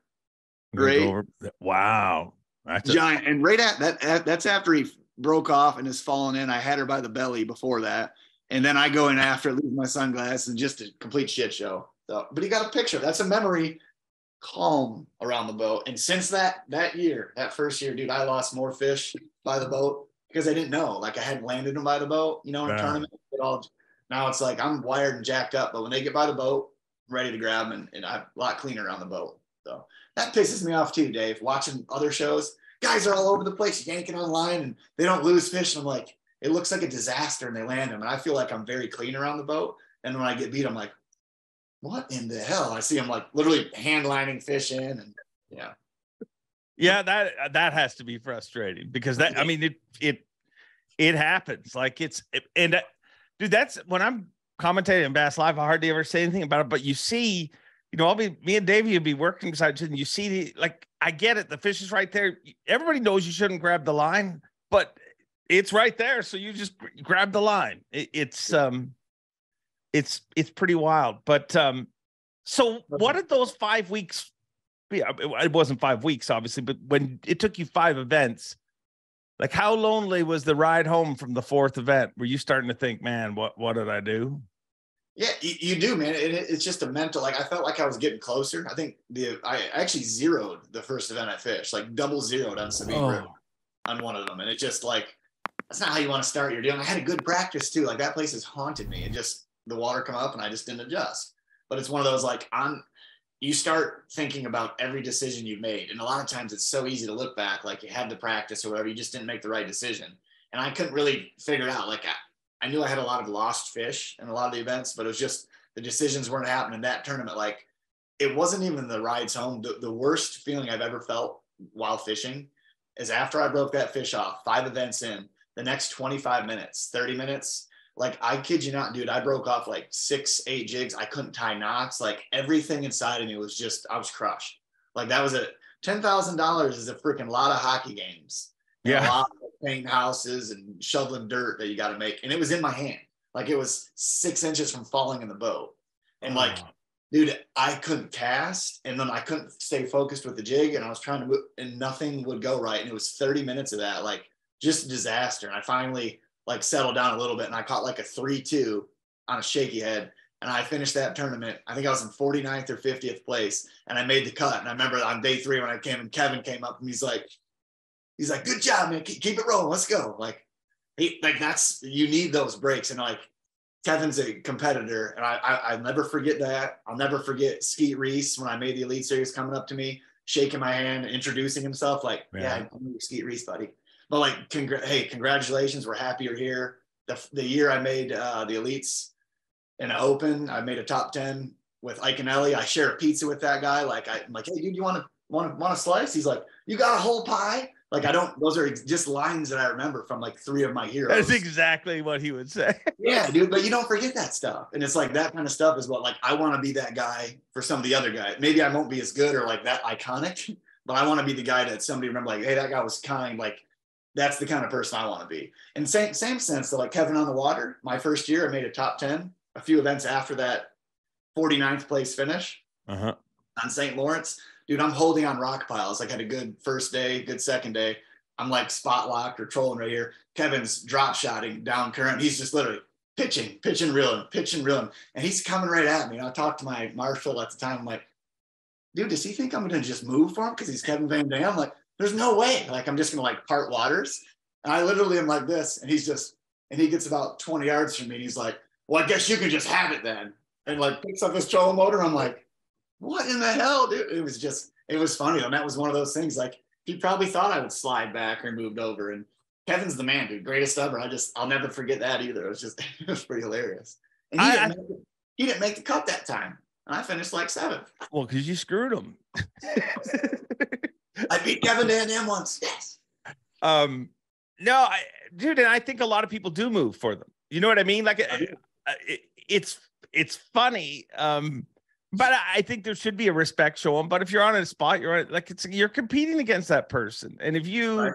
Great. Wow. That's giant. And right at that, that's after he broke off and is falling in. I had her by the belly before that. And then I go in after, lose my sunglasses, and just a complete shit show. So, but he got a picture. That's a memory. Calm around the boat. And since that first year, dude, I lost more fish by the boat because I didn't know. Like I had landed them by the boat, you know, in a tournament. Now it's like I'm wired and jacked up, but when they get by the boat, I'm ready to grab them and I'm a lot cleaner around the boat. So that pisses me off too, Dave. Watching other shows, guys are all over the place yanking on line and they don't lose fish. And I'm like, it looks like a disaster and they land them. And I feel like I'm very clean around the boat. And when I get beat, I'm like, what in the hell? I see them like literally hand lining fish in and yeah. Yeah, that has to be frustrating because I mean, it happens. Like dude, that's when I'm commentating on Bass Live, I hardly ever say anything about it, but you see, you know, me and Davey would be working beside each other and you see I get it. The fish is right there. Everybody knows you shouldn't grab the line, but it's right there. So you just grab the line. It's pretty wild. But, so what did those 5 weeks be? It wasn't 5 weeks, obviously, but when it took you 5 events, like how lonely was the ride home from the 4th event? Were you starting to think, man, what did I do? Yeah, you do, man. It's just a mental, like I felt like I was getting closer. I think I actually zeroed the first event I fished, like double zeroed on Sabine River on one of them. And it just like, that's not how you want to start your deal. And I had a good practice too. Like that place has haunted me. It just, the water come up and I just didn't adjust. But it's one of those like you start thinking about every decision you've made. And a lot of times it's so easy to look back, like you had the practice or whatever, you just didn't make the right decision. And I couldn't really figure it out. Like I knew I had a lot of lost fish in a lot of the events, but it was just the decisions weren't happening in that tournament. Like it wasn't even the rides home. The worst feeling I've ever felt while fishing is after I broke that fish off, 5 events in, the next 25 minutes, 30 minutes, like, I kid you not, dude, I broke off like 6-8 jigs. I couldn't tie knots. Like, everything inside of me was just, I was crushed. Like, that was $10,000 is a freaking lot of hockey games. And a lot of painting houses and shoveling dirt that you got to make. And it was in my hand. Like, it was 6 inches from falling in the boat. And like, dude, I couldn't cast, and then I couldn't stay focused with the jig, and I was trying to move, and nothing would go right. And it was 30 minutes of that, like, just a disaster. And I finally like settled down a little bit, and I caught like a 3-2 on a shaky head. And I finished that tournament. I think I was in 49th or 50th place, and I made the cut. And I remember on day 3 when I came, and Kevin came up, and he's like, good job, man. Keep it rolling. Let's go. Like, that's, you need those breaks. And like, Kevin's a competitor, and I'll never forget that. I'll never forget Skeet Reese when I made the Elite Series coming up to me, shaking my hand, introducing himself. Like, yeah I'm Skeet Reese, buddy. But like, hey, congratulations. We're happy you're here. The year I made the Elites in an Open, I made a top 10 with Ike and Ellie. I shared a pizza with that guy. Like, I'm like, hey, dude, you want a slice? He's like, you got a whole pie? Like, those are just lines that I remember from like 3 of my heroes. That's exactly what he would say. Yeah, dude, but you don't forget that stuff. And it's like, that kind of stuff is what, like, I want to be that guy for some of the other guys. Maybe I won't be as good or like that iconic, but I want to be the guy that somebody remember, like, hey, that guy was kind. Like, that's the kind of person I want to be. And same sense that, like, Kevin on the Water, my first year, I made a top 10, a few events after that 49th place finish on St. Lawrence. Dude, I'm holding on rock piles. Like, had a good first day, good second day. I'm like spot locked or trolling right here. Kevin's drop shotting down current. He's just literally pitching, reeling. And he's coming right at me. And I talked to my marshal at the time. I'm like, dude, does he think I'm going to just move for him because he's Kevin Van Dam? I'm like, there's no way. Like, I'm just going to like part waters. And I literally am like this. And he gets about 20 yards from me. And he's like, well, I guess you can just have it then. And like picks up his trolling motor. I'm like, what in the hell, dude? It was funny. And that was one of those things, like, he probably thought I would slide back or moved over. And Kevin's the man, dude. Greatest ever. I'll never forget that either. It was pretty hilarious. And he didn't make the cut that time. And I finished like 7th. Well, because you screwed him. I beat Kevin Van Dam once. Yes. No, dude, and I think a lot of people do move for them. You know what I mean? Like, it's funny. But I think there should be a respect show them. But if you're on a spot, you're competing against that person. And if you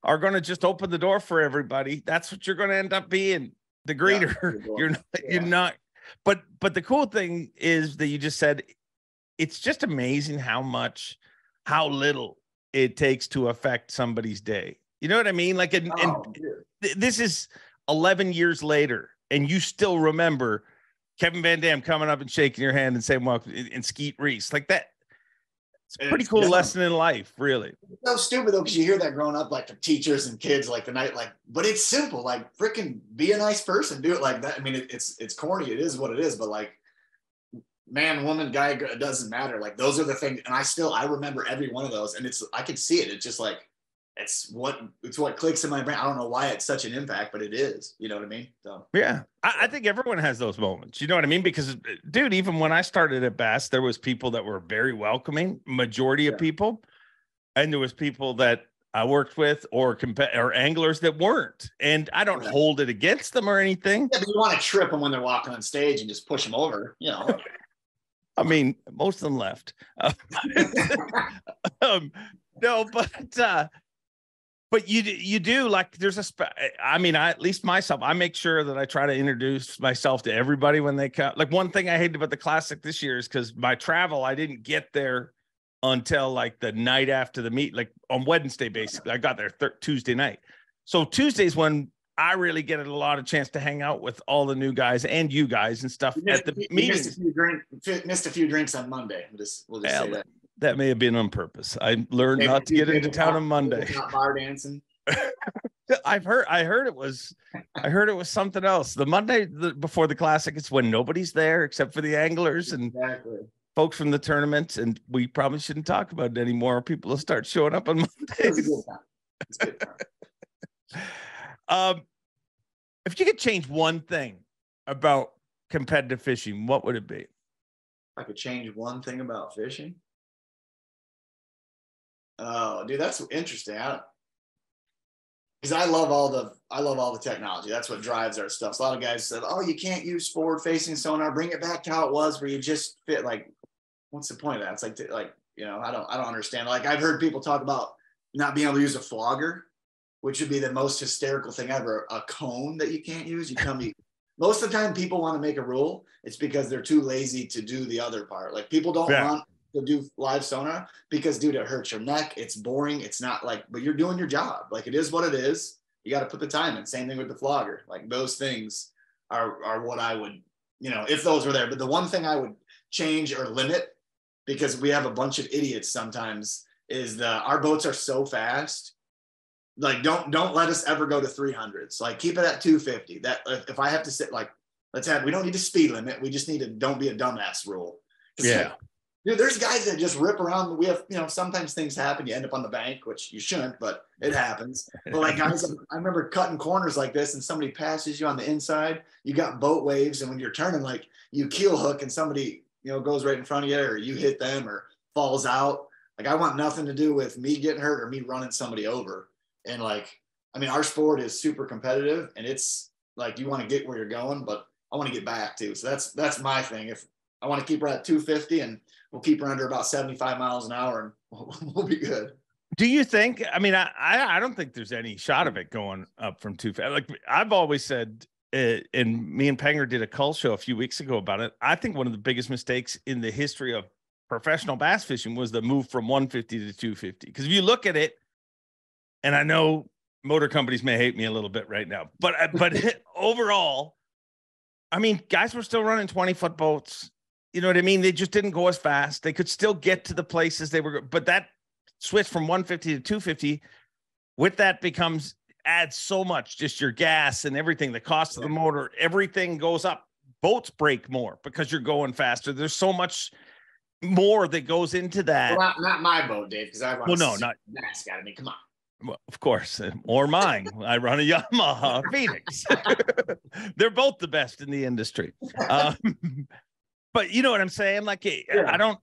are going to just open the door for everybody, that's what you're going to end up being, the greeter. You're not. But the cool thing is that you just said, it's just amazing how little it takes to affect somebody's day. You know what I mean? Like, this is 11 years later, and you still remember Kevin Van Dam coming up and shaking your hand and saying, well, and Skeet Reese, like that. It's a pretty cool lesson in life, really. It's so stupid though, because you hear that growing up, like, from teachers and kids, like the night, like, but it's simple, like, freaking be a nice person, do it like that. I mean, it's corny, it is what it is, but like, man, woman, guy, it doesn't matter. Like, those are the things, and I remember every one of those, and I can see it. It's just like, it's what clicks in my brain. I don't know why it's such an impact, but it is. You know what I mean? So yeah, I think everyone has those moments. You know what I mean? Because, dude, even when I started at Bass, there was people that were very welcoming, majority of people, and there was people that I worked with or anglers that weren't. And I don't hold it against them or anything. Yeah, but you want to trip them when they're walking on stage and just push them over. You know. I mean, most of them left. No, but you do, like, there's at least myself, I make sure that I try to introduce myself to everybody when they come. Like, one thing I hated about the Classic this year is because my travel, I didn't get there until like the night after the meet, like on Wednesday, basically. I got there Tuesday night. So Tuesday's when I really get a lot of chance to hang out with all the new guys and you guys and stuff at the meetings. Missed a few drinks on Monday. We'll just say that. That may have been on purpose. I learned not to get into town on Monday. Bar dancing. I heard it was something else. The Monday before the Classic, it's when nobody's there except for the anglers and folks from the tournament. And we probably shouldn't talk about it anymore. People will start showing up on Mondays. It's a good time. If you could change one thing about competitive fishing, what would it be? I could change one thing about fishing. Oh, dude, that's interesting. because I love all the technology. That's what drives our stuff. So a lot of guys said, "Oh, you can't use forward facing sonar. Bring it back to how it was, where you just fit." Like, what's the point of that? It's like I don't understand. Like, I've heard people talk about not being able to use a flogger, which would be the most hysterical thing ever. A cone that you can't use. You tell me. Most of the time, people want to make a rule. It's because they're too lazy to do the other part. Like, people don't want to do live sonar because, dude, it hurts your neck. It's boring. It's not like, but you're doing your job. Like, it is what it is. You got to put the time in. Same thing with the flogger. Like, those things are what I would, if those were there. But the one thing I would change or limit, because we have a bunch of idiots sometimes, is our boats are so fast. Like, don't let us ever go to 300s. Like, keep it at 250. That if I have to sit, like, we don't need a speed limit. We just need a don't be a dumbass rule. Yeah. Dude, there's guys that just rip around. We have, sometimes things happen. You end up on the bank, which you shouldn't, but it happens. But like, guys, I remember cutting corners like this, and somebody passes you on the inside. You got boat waves, and when you're turning, like, you keel hook, and somebody, goes right in front of you, or you hit them, or falls out. Like, I want nothing to do with me getting hurt or me running somebody over. And like, our sport is super competitive, and it's like, you want to get where you're going, but I want to get back too. So that's my thing. If I want to keep her at 250, and we'll keep her under about 75 miles an hour, and we'll be good. Do you think, I don't think there's any shot of it going up from 250. Like, I've always said, and me and Penger did a Cull show a few weeks ago about it. I think one of the biggest mistakes in the history of professional bass fishing was the move from 150 to 250. Because if you look at it, and I know motor companies may hate me a little bit right now, but overall, guys were still running 20-foot boats. You know what I mean? They just didn't go as fast. They could still get to the places they were, but that switch from 150 to 250, with that adds so much, just your gas and everything, the cost of the motor, everything goes up. Boats break more because you're going faster. There's so much more that goes into that. Well, not my boat, Dave, because I run not gas. Come on. Well, of course, or mine. I run a Yamaha Phoenix. They're both the best in the industry. But you know what I'm saying? Like, yeah.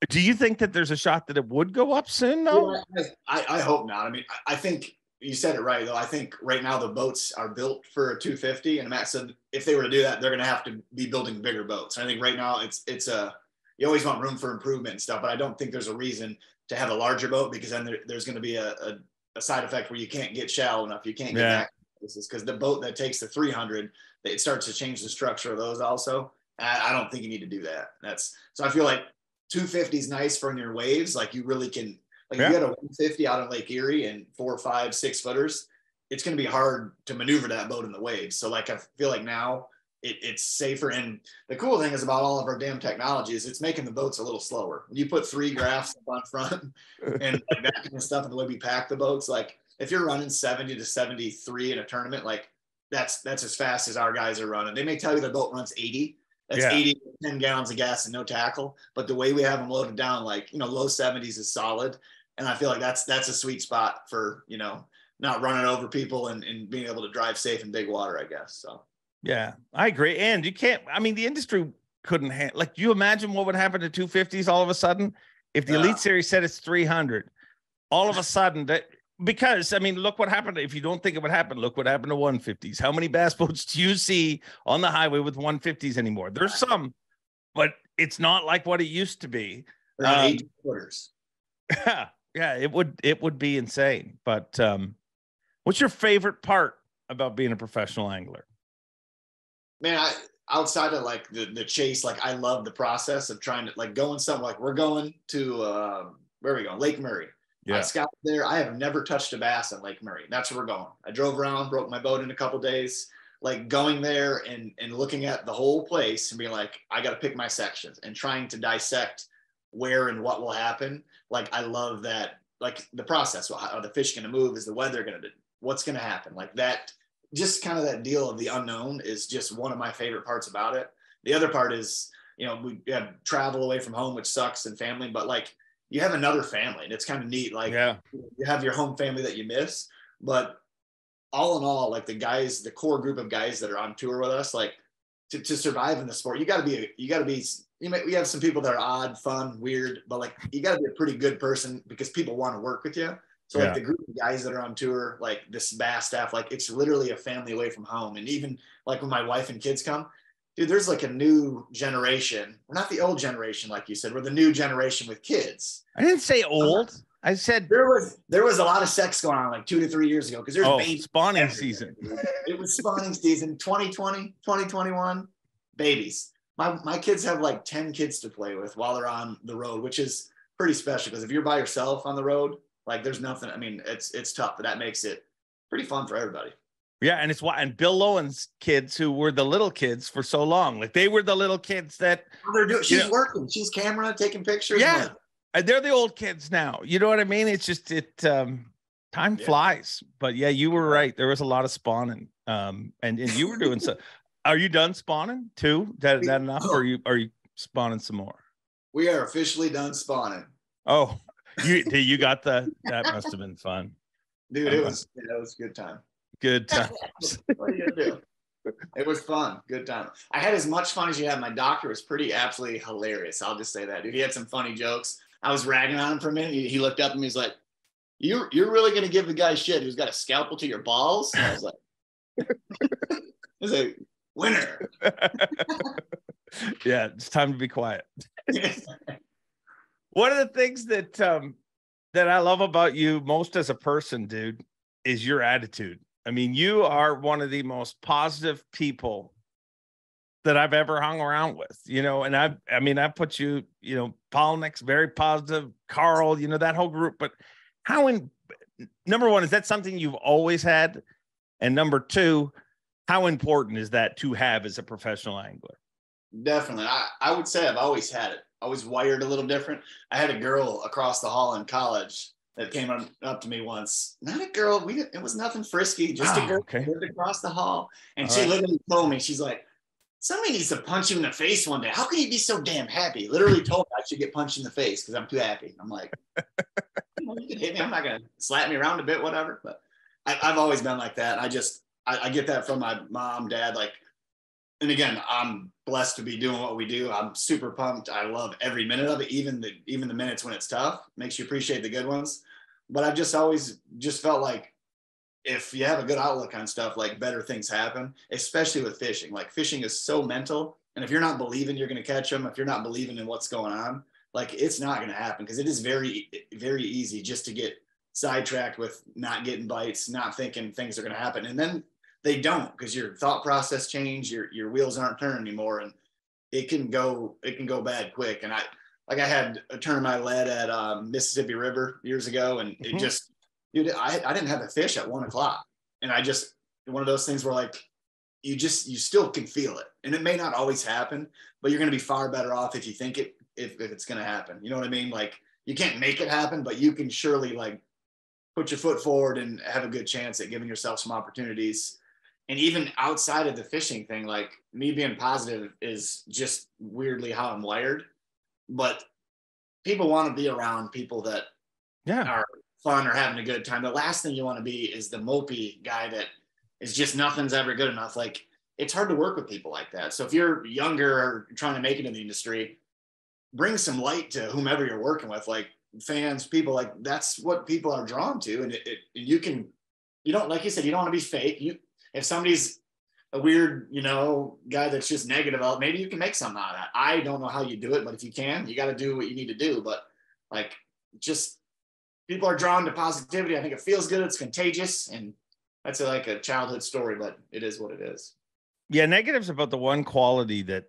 Do you think that there's a shot that it would go up soon? No, I hope not. I think you said it right, though. I think right now the boats are built for a 250, and Matt said if they were to do that, they're going to have to be building bigger boats. And I think right now you always want room for improvement and stuff, but I don't think there's a reason to have a larger boat, because then there's going to be a side effect where you can't get shallow enough. You can't get back. This is because the boat that takes the 300, it starts to change the structure of those also. I don't think you need to do that. So I feel like 250 is nice for your waves. Like, you really can, like, if you had a 150 out on Lake Erie and 4, 5, 6 footers, it's going to be hard to maneuver that boat in the waves. So like, I feel like now it's safer. And the cool thing is about all of our damn technology is it's making the boats a little slower. When you put 3 graphs up on front and like that kind of stuff, and the way we pack the boats, like if you're running 70 to 73 in a tournament, like that's as fast as our guys are running. They may tell you their boat runs 80. That's 80, 10 gallons of gas and no tackle. But the way we have them loaded down, like, low 70s is solid. And I feel like that's a sweet spot for, not running over people and being able to drive safe in big water, I guess. So. Yeah, I agree. And you can't, the industry couldn't like, you imagine what would happen to 250s all of a sudden if the Elite Series said it's 300, all of a sudden because look what happened. If you don't think it would happen, look what happened to 150s. How many bass boats do you see on the highway with 150s anymore? There's some, but it's not like what it used to be. 8 quarters. Yeah, it would be insane. But what's your favorite part about being a professional angler? Man, outside of like the chase, like I love the process of trying to like going somewhere. Like we're going to where are we going? Lake Murray. I scouted there. I have never touched a bass in Lake Murray. That's where we're going. I drove around, broke my boat in a couple days. Like going there and looking at the whole place and being like, I got to pick my sections and trying to dissect where and what will happen. Like I love that, like the process. Are the fish going to move? Is the weather going to? What's going to happen? Like that. Just kind of that deal of the unknown is just one of my favorite parts about it. The other part is, we have travel away from home, which sucks, and family, but like you have another family and it's kind of neat. Like you have your home family that you miss, but all in all, like the core group of guys that are on tour with us, like to survive in the sport, we have some people that are odd, fun, weird, but like you got to be a pretty good person because people want to work with you. So like the group of guys that are on tour, like this Bass staff, like it's literally a family away from home. And even like when my wife and kids come, dude, there's like a new generation. We're not the old generation, like you said. We're the new generation with kids. I didn't say old. I said there was a lot of sex going on like 2 to 3 years ago because there's babies spawning everywhere. season. It was spawning season 2020, 2021, babies. My kids have like 10 kids to play with while they're on the road, which is pretty special because if you're by yourself on the road, like there's nothing. I mean, it's tough, but that makes it pretty fun for everybody. Yeah, and it's why, and Bill Lowen's kids, who were the little kids for so long, like they were the little kids that they're doing. She's working. She's camera taking pictures. Yeah, and they're the old kids now. You know what I mean? It's just time flies. But yeah, you were right. There was a lot of spawning. And you were doing so. Are you done spawning too? That enough? Or are you spawning some more? We are officially done spawning. Oh, you got that must have been fun. Dude, it was a good time. Good times. What are you gonna do? It was fun. Good time. I had as much fun as you had. My doctor was absolutely hilarious. I'll just say that. Dude, he had some funny jokes. I was ragging on him for a minute. He looked up at me. He's like, You're really gonna give the guy shit who's got a scalpel to your balls? And I was like, winner. Yeah, it's time to be quiet. One of the things that I love about you most as a person, dude, is your attitude. I mean, you are one of the most positive people that I've ever hung around with, and I put you, Polnick's very positive, Carl, that whole group. But number one, is that something you've always had? And number two, how important is that to have as a professional angler? Definitely. I would say I've always had it. I was wired a little different. I had a girl across the hall in college that came up to me once. Not a girl. It was nothing frisky. Just a girl lived across the hall. And she literally told me, she's like, somebody needs to punch you in the face one day. How can you be so damn happy? Literally told me I should get punched in the face because I'm too happy. I'm like, you can hit me. I'm not going to slap me around a bit, whatever. But I've always been like that. I get that from my mom, dad. And again, I'm blessed to be doing what we do. I'm super pumped. I love every minute of it, even the minutes when it's tough. Makes you appreciate the good ones. But I've just always felt like if you have a good outlook on stuff, like better things happen, especially with fishing. Like fishing is so mental. And if you're not believing you're going to catch them, if you're not believing in what's going on, like it's not going to happen because it is very, very easy just to get sidetracked with not getting bites, not thinking things are going to happen. And then they don't, because your thought process change, your wheels aren't turning anymore, and it can go bad quick. And I had a tournament I led at Mississippi River years ago, and it just, dude, I didn't have a fish at 1 o'clock, and one of those things where like you still can feel it, and it may not always happen, but you're going to be far better off if you think if it's going to happen. You know what I mean? Like you can't make it happen, but you can surely like put your foot forward and have a good chance at giving yourself some opportunities. And even outside of the fishing thing, like me being positive is just weirdly how I'm wired. But people want to be around people that are fun or having a good time. The last thing you want to be is the mopey guy that is just nothing's ever good enough. Like it's hard to work with people like that. So if you're younger or trying to make it in the industry, bring some light to whomever you're working with, like fans, people. Like that's what people are drawn to. And you don't, like you said, you don't want to be fake. If somebody's a weird, guy that's just negative, maybe you can make something out of that. I don't know how you do it, but if you can, you got to do what you need to do. But like, just people are drawn to positivity. I think it feels good. It's contagious. And that's like a childhood story, but it is what it is. Yeah. Negative's about the one quality that,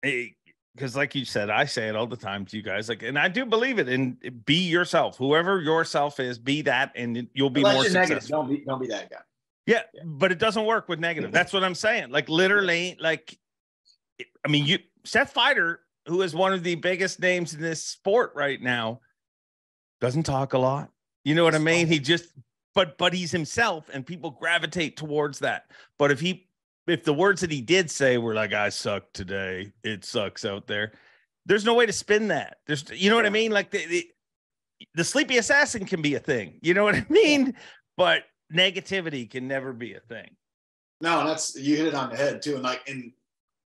because like you said, I say it all the time to you guys, like, and I do believe it, and be yourself, whoever yourself is, be that, and you'll be more successful. Don't be that guy. Yeah, but it doesn't work with negative. That's what I'm saying. Like literally, like, I mean, Seth Feider, who is one of the biggest names in this sport right now, doesn't talk a lot. You know what I mean? He just, but he's himself, and people gravitate towards that. But if the words that he did say were like, I suck today, it sucks out there, there's no way to spin that. You know what I mean? Like the sleepy assassin can be a thing. You know what I mean? But negativity can never be a thing. No, you hit it on the head too. And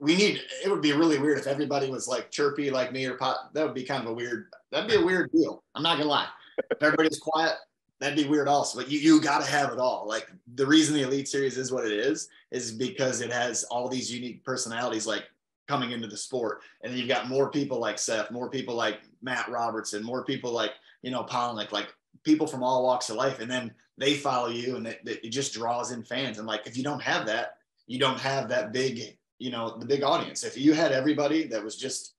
it would be really weird if everybody was like chirpy like me or that would be kind of that'd be a weird deal. I'm not gonna lie. If everybody's quiet, that'd be weird also. But you got to have it all. Like the reason the Elite Series is what it is because it has all these unique personalities like coming into the sport. And then you've got more people like Seth, more people like Matt Robertson, more people like, Polnick, like people from all walks of life. And then they follow you, and it just draws in fans. And like, if you don't have that, you don't have that big, the big audience. If you had everybody that was just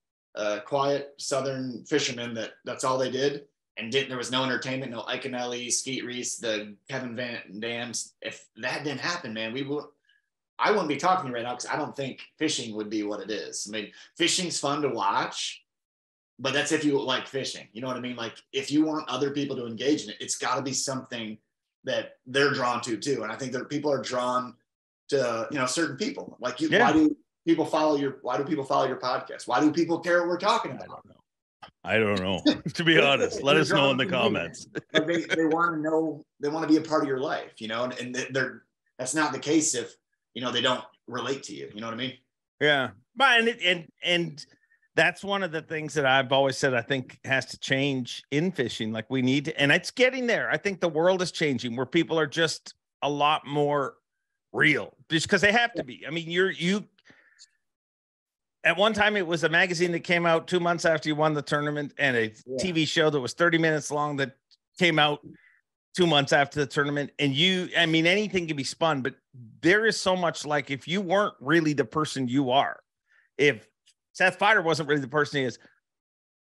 quiet Southern fishermen, that's all they did, and there was no entertainment, no Iconelli, Skeet Reese, the Kevin Van Dams. If that didn't happen, man, I wouldn't be talking to you right now, because I don't think fishing would be what it is. I mean, fishing's fun to watch, but that's if you like fishing. You know what I mean? Like if you want other people to engage in it, it's got to be something that they're drawn to too. And I think that people are drawn to, certain people. Like you, why do people follow your podcast? Why do people care what we're talking about? I don't know. To be honest, let us know in the comments. Like they want to know, they want to be a part of your life, and that's not the case if, they don't relate to you. You know what I mean? Yeah. But, and that's one of the things that I've always said, I think has to change in fishing. Like we need to, and it's getting there. I think the world is changing where people are just a lot more real, just because they have to be. I mean, you at one time it was a magazine that came out 2 months after you won the tournament, and a TV show that was 30 minutes long that came out 2 months after the tournament. And anything can be spun, but there is so much, like if you weren't really the person you are, if Seth Feider wasn't really the person he is,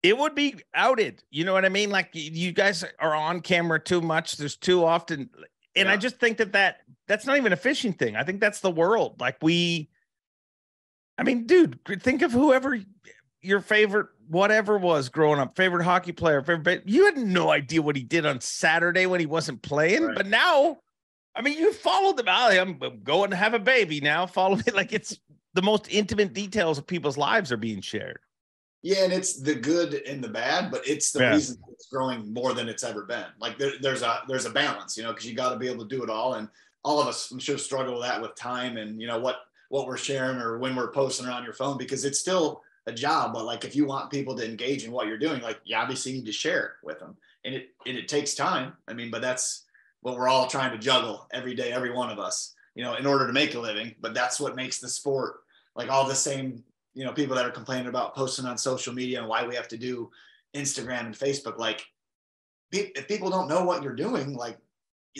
it would be outed. You know what I mean? Like you guys are on camera too much. There's too often. And I just think that's not even a fishing thing. I think that's the world. Like dude, think of whoever your favorite, whatever was growing up, favorite hockey player, you had no idea what he did on Saturday when he wasn't playing. Right. But now, you followed them out. I'm going to have a baby now. Follow me. Like it's the most intimate details of people's lives are being shared. Yeah. And it's the good and the bad, but it's the reason it's growing more than it's ever been. Like there's a balance, because you got to be able to do it all. And all of us, I'm sure, struggle with that with time and, what we're sharing or when we're posting it on your phone, because it's still a job. But like, if you want people to engage in what you're doing, like you obviously need to share it with them, and it takes time. But that's what we're all trying to juggle every day, every one of us, in order to make a living. But that's what makes the sport, like all the same, people that are complaining about posting on social media and why we have to do Instagram and Facebook. Like if people don't know what you're doing, like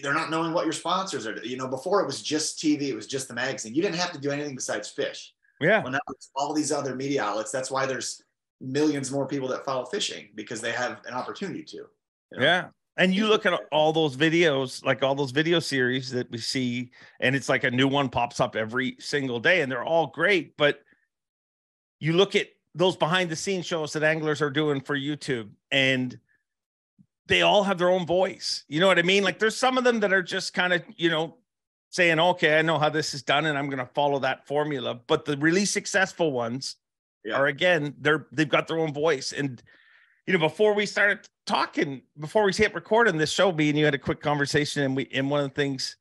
they're not knowing what your sponsors are. Before it was just TV, it was just the magazine. You didn't have to do anything besides fish. Yeah. Well, now it's all these other media outlets. That's why there's millions more people that follow fishing, because they have an opportunity to. Yeah. And you look at all those videos, like all those video series that we see, and it's like a new one pops up every single day, and they're all great. But you look at those behind the scenes shows that anglers are doing for YouTube, and they all have their own voice. You know what I mean? Like there's some of them that are just kind of, saying, okay, I know how this is done and I'm going to follow that formula. But the really successful ones are, again, they've got their own voice. And, before we started talking, before we hit record on this show, me and you had a quick conversation, and one of the things,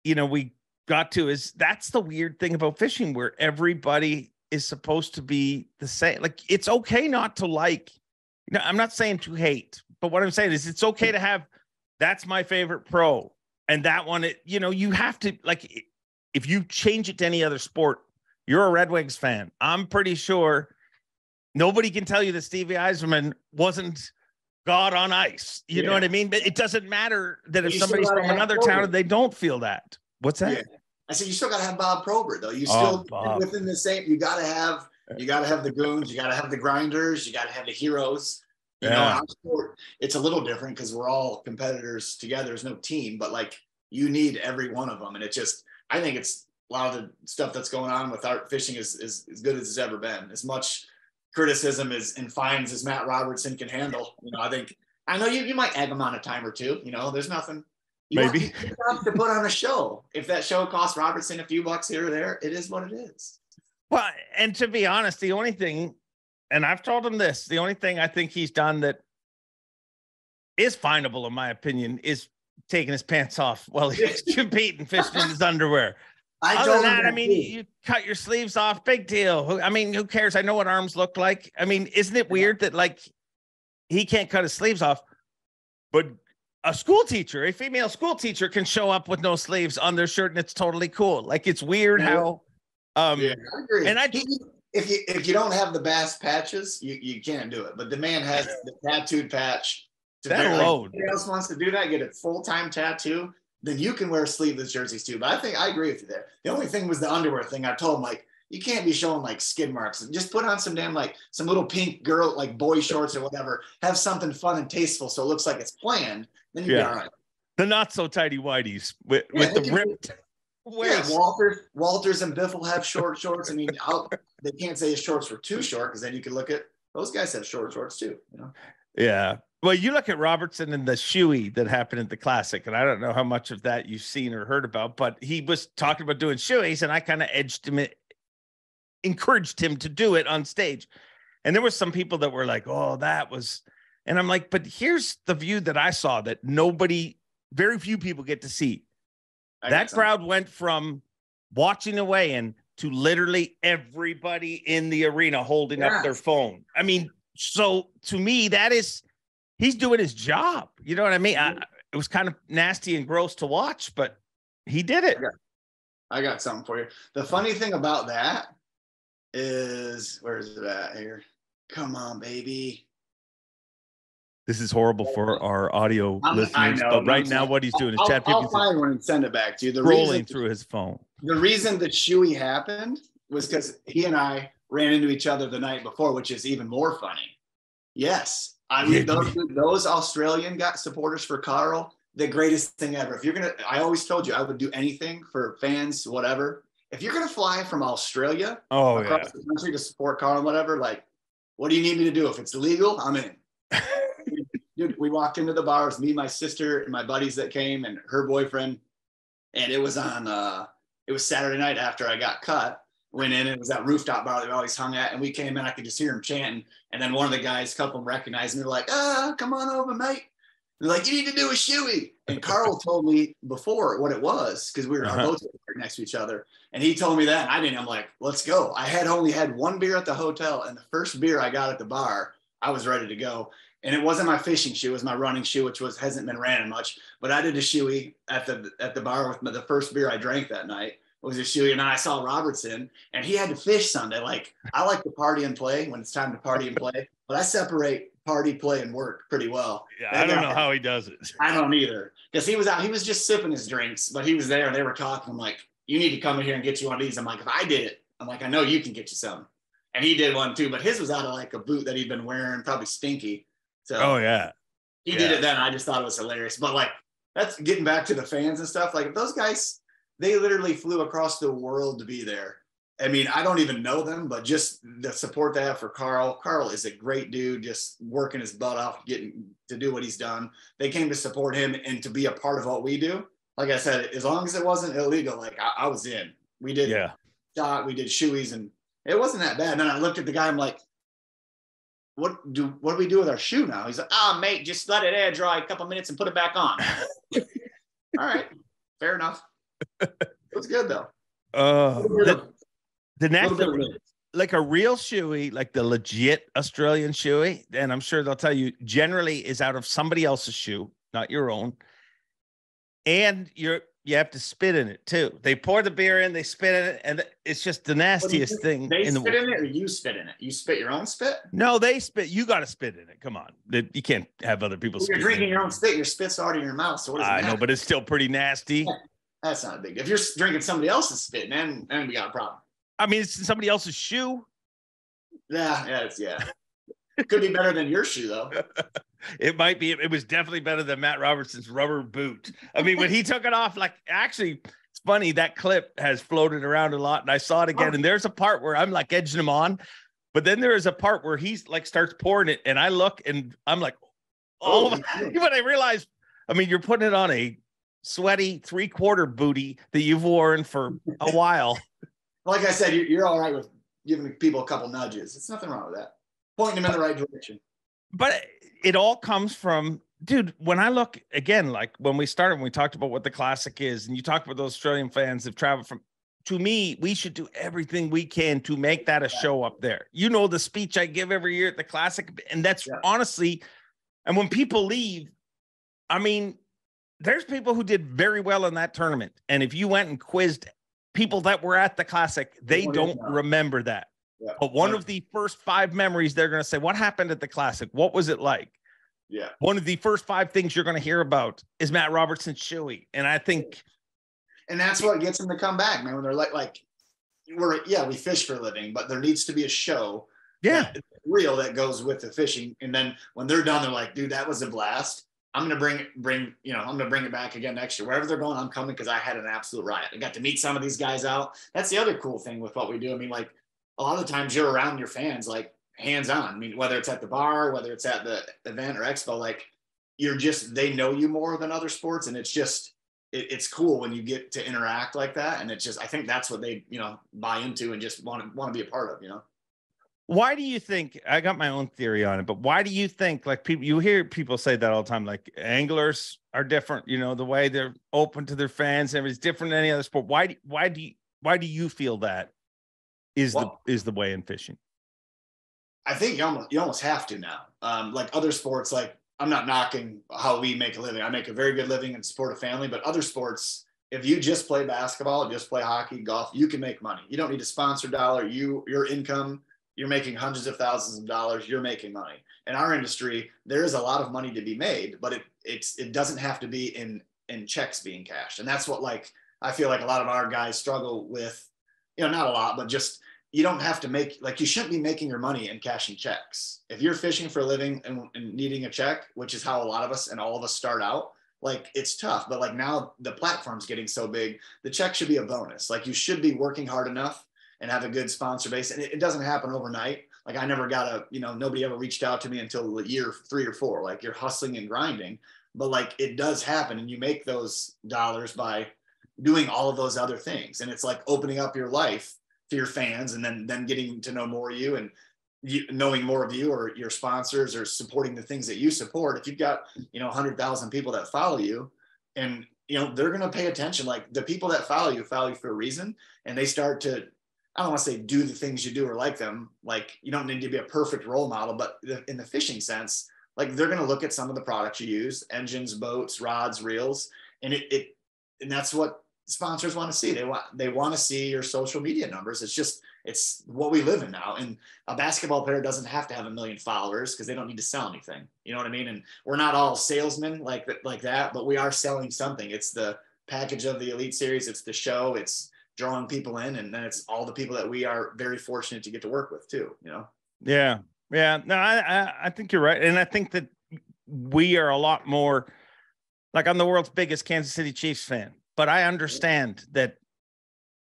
we got to is that's the weird thing about fishing, where everybody is supposed to be the same. Like it's okay not to like, I'm not saying to hate, but what I'm saying is it's okay to have, that's my favorite pro. And that one, you have to, like, if you change it to any other sport, you're a Red Wings fan. I'm pretty sure nobody can tell you that Stevie Eiserman wasn't God on ice. You know what I mean? But it doesn't matter that if somebody's from another town and they don't feel that. What's that? Yeah. I said, you still got to have Bob Probert, though. You still within the same, you got to have the goons, you got to have the grinders, you got to have the heroes. In our sport, it's a little different because we're all competitors together. There's no team, but like you need every one of them. And I think it's a lot of the stuff that's going on with art fishing is as good as it's ever been. As much criticism and fines as Matt Robertson can handle. I know you might egg him on a time or two. There's nothing. Maybe you have to put on a show. If that show costs Robertson a few bucks here or there, it is what it is. Well, and to be honest, the only thing, and I've told him this, the only thing I think he's done that is finable, in my opinion, is taking his pants off while he's competing, fishing in his underwear. Other than that, you cut your sleeves off, big deal. Who cares? I know what arms look like. Isn't it weird that like he can't cut his sleeves off, but a school teacher, a female school teacher can show up with no sleeves on their shirt and it's totally cool. Like it's weird how, I agree. And if you don't have the bass patches, you can't do it. But the man has the tattooed patch. That alone. If anybody else wants to do that, get a full-time tattoo, then you can wear sleeveless jerseys too. But I agree with you there. The only thing was the underwear thing. I told him, like, you can't be showing like skid marks. Just put on some damn, like, some little pink girl, like boy shorts or whatever. Have something fun and tasteful so it looks like it's planned. Then you'll be all right. The not so tidy whiteies with the ripped. Yeah, Walters and Biffle have short shorts. I mean, they can't say his shorts were too short because then you can look at those guys have short shorts too. You know? Yeah. Well, you look at Robertson and the shoey that happened at the Classic, and I don't know how much of that you've seen or heard about, but he was talking about doing shoeys, and I kind of encouraged him to do it on stage. And there were some people that were like, "Oh, that was," and I'm like, "But here's the view that I saw that very few people get to see." That crowd went from watching away and to literally everybody in the arena holding up their phone. I mean, so to me, he's doing his job. You know what I mean? It was kind of nasty and gross to watch, but he did it. I got something for you. The funny thing about that is, where is it at here? Come on, baby. This is horrible for our audio listeners, but right now what he's doing is Chad Pipkens. I'll find one and send it back to you. Rolling through his phone. The reason that shoey happened was because he and I ran into each other the night before, which is even more funny. Yes. I mean, those Australian supporters for Carl, the greatest thing ever. I always told you I would do anything for fans, whatever. If you're going to fly from Australia across the country to support Carl and whatever, like, what do you need me to do? If it's legal, I'm in. Dude, we walked into the bars, me, my sister, and my buddies that came, and her boyfriend. And it was it was Saturday night after I got cut. Went in, and it was that rooftop bar that we always hung at. And we came in, I could just hear him chanting. And then one of the guys, a couple of them recognized me. They're like, come on over, mate. They're like, you need to do a shoey. And Carl told me before what it was, because we were our boats were next to each other. And he told me that. And I didn't. I'm like, let's go. I had only had one beer at the hotel. And the first beer I got at the bar, I was ready to go. And it wasn't my fishing shoe, it was my running shoe, which hasn't been ran much. But I did a shoey at the bar with the first beer I drank that night. It was a shoey, and I saw Robertson, and he had to fish Sunday. Like, I like to party and play when it's time to party and play, but I separate party, play, and work pretty well. Yeah, I don't know how he does it. I don't either, because he was out. He was just sipping his drinks, but he was there, and they were talking. I'm like, you need to come in here and get you one of these. I'm like, if I did it, I'm like, I know you can get you some. And he did one too, but his was out of like a boot that he'd been wearing, probably stinky. So he did it then. I just thought it was hilarious. But like, that's getting back to the fans and stuff. Like, if those guys, they literally flew across the world to be there. I mean, I don't even know them, but just the support they have for Carl. Carl is a great dude, just working his butt off, getting to do what he's done. They came to support him and to be a part of what we do. Like I said, as long as it wasn't illegal, like I was in. We did we did shoeys, and it wasn't that bad. And then I looked at the guy, I'm like, what do we do with our shoe now? He's like, mate, just let it air dry a couple minutes and put it back on. All right, fair enough. It was good though. The next, like a real shoey, like the legit Australian shoey, and I'm sure they'll tell you generally is out of somebody else's shoe, not your own. And you have to spit in it too. They pour the beer in, they spit in it, and it's just the nastiest thing. They spit in it, or you spit in it? You spit your own spit? No, they spit. You got to spit in it. Come on, you can't have other people. You're drinking your own spit. Your spit's already in your mouth. So what does it matter? I know, but it's still pretty nasty. That's not a big deal. If you're drinking somebody else's spit, then we got a problem. I mean, it's somebody else's shoe. Yeah. It could be better than your shoe though. It might be. It was definitely better than Matt Robertson's rubber boot. I mean, when he took it off, like, actually, it's funny, that clip has floated around a lot, and I saw it again. And there's a part where I'm like edging him on, but then there is a part where he's like starts pouring it, and I look and I'm like, but I realized, I mean, you're putting it on a sweaty 3/4 booty that you've worn for a while. Like I said, you're all right with giving people a couple nudges. It's nothing wrong with that. Pointing them in the right direction. But it all comes from, dude, when I look again, like when we started, when we talked about what the Classic is, and you talked about those Australian fans that travel from, to me, we should do everything we can to make that a show up there. You know, the speech I give every year at the Classic, and that's honestly, and when people leave, I mean, there's people who did very well in that tournament. And if you went and quizzed people that were at the Classic, they don't remember that. Yeah. But one of the first 5 memories, they're going to say, what happened at the Classic? What was it like? Yeah. One of the first 5 things you're going to hear about is Matt Robertson's shoey. And I think. And that's what gets them to come back, man. When they're like we fish for a living, but there needs to be a show. Yeah. Real that goes with the fishing. And then when they're done, they're like, dude, that was a blast. I'm going to bring it back again next year. Wherever they're going, I'm coming because I had an absolute riot. I got to meet some of these guys out. That's the other cool thing with what we do. I mean, like a lot of the times you're around your fans, like hands on. I mean, whether it's at the bar, whether it's at the event or expo, like they know you more than other sports. And it's just, it's cool when you get to interact like that. And it's just, I think that's what they, buy into and just want to be a part of, Why do you think, I got my own theory on it, but why do you think, like, people, you hear people say that all the time, like anglers are different, the way they're open to their fans and it's different than any other sport. Why do you feel that is the way in fishing? I think you almost have to now. Like other sports, like I'm not knocking how we make a living. I make a very good living and support a family, but other sports, if you just play basketball, just play hockey, golf, you can make money. You don't need a sponsor dollar. Your income, you're making hundreds of thousands of dollars, you're making money. In our industry, there is a lot of money to be made, but it doesn't have to be in checks being cashed. And that's what, like, I feel like a lot of our guys struggle with, not a lot, but just, you don't have to you shouldn't be making your money and cashing checks. If you're fishing for a living and needing a check, which is how a lot of us and all of us start out, like it's tough, but like now the platform's getting so big, the check should be a bonus. Like you should be working hard enough and have a good sponsor base. And it doesn't happen overnight. Like I never got nobody ever reached out to me until year 3 or 4, like you're hustling and grinding, but like it does happen. And you make those dollars by doing all of those other things. And it's like opening up your life to your fans and then getting to know more of you and knowing more of you or your sponsors or supporting the things that you support. If you've got, 100,000 people that follow you and, they're going to pay attention. Like the people that follow you for a reason. And they start to, I don't want to say do the things you do or like them. Like you don't need to be a perfect role model, but in the fishing sense, like they're going to look at some of the products you use, engines, boats, rods, reels. And and that's what sponsors want to see. They want to see your social media numbers. It's what we live in now. And a basketball player doesn't have to have 1 million followers because they don't need to sell anything. You know what I mean? And we're not all salesmen like that, but we are selling something. It's the package of the Elite Series. It's the show. It's drawing people in, and then it's all the people that we are very fortunate to get to work with too, Yeah. No, I think you're right. And I think that we are a lot more like, I'm the world's biggest Kansas City Chiefs fan, but I understand that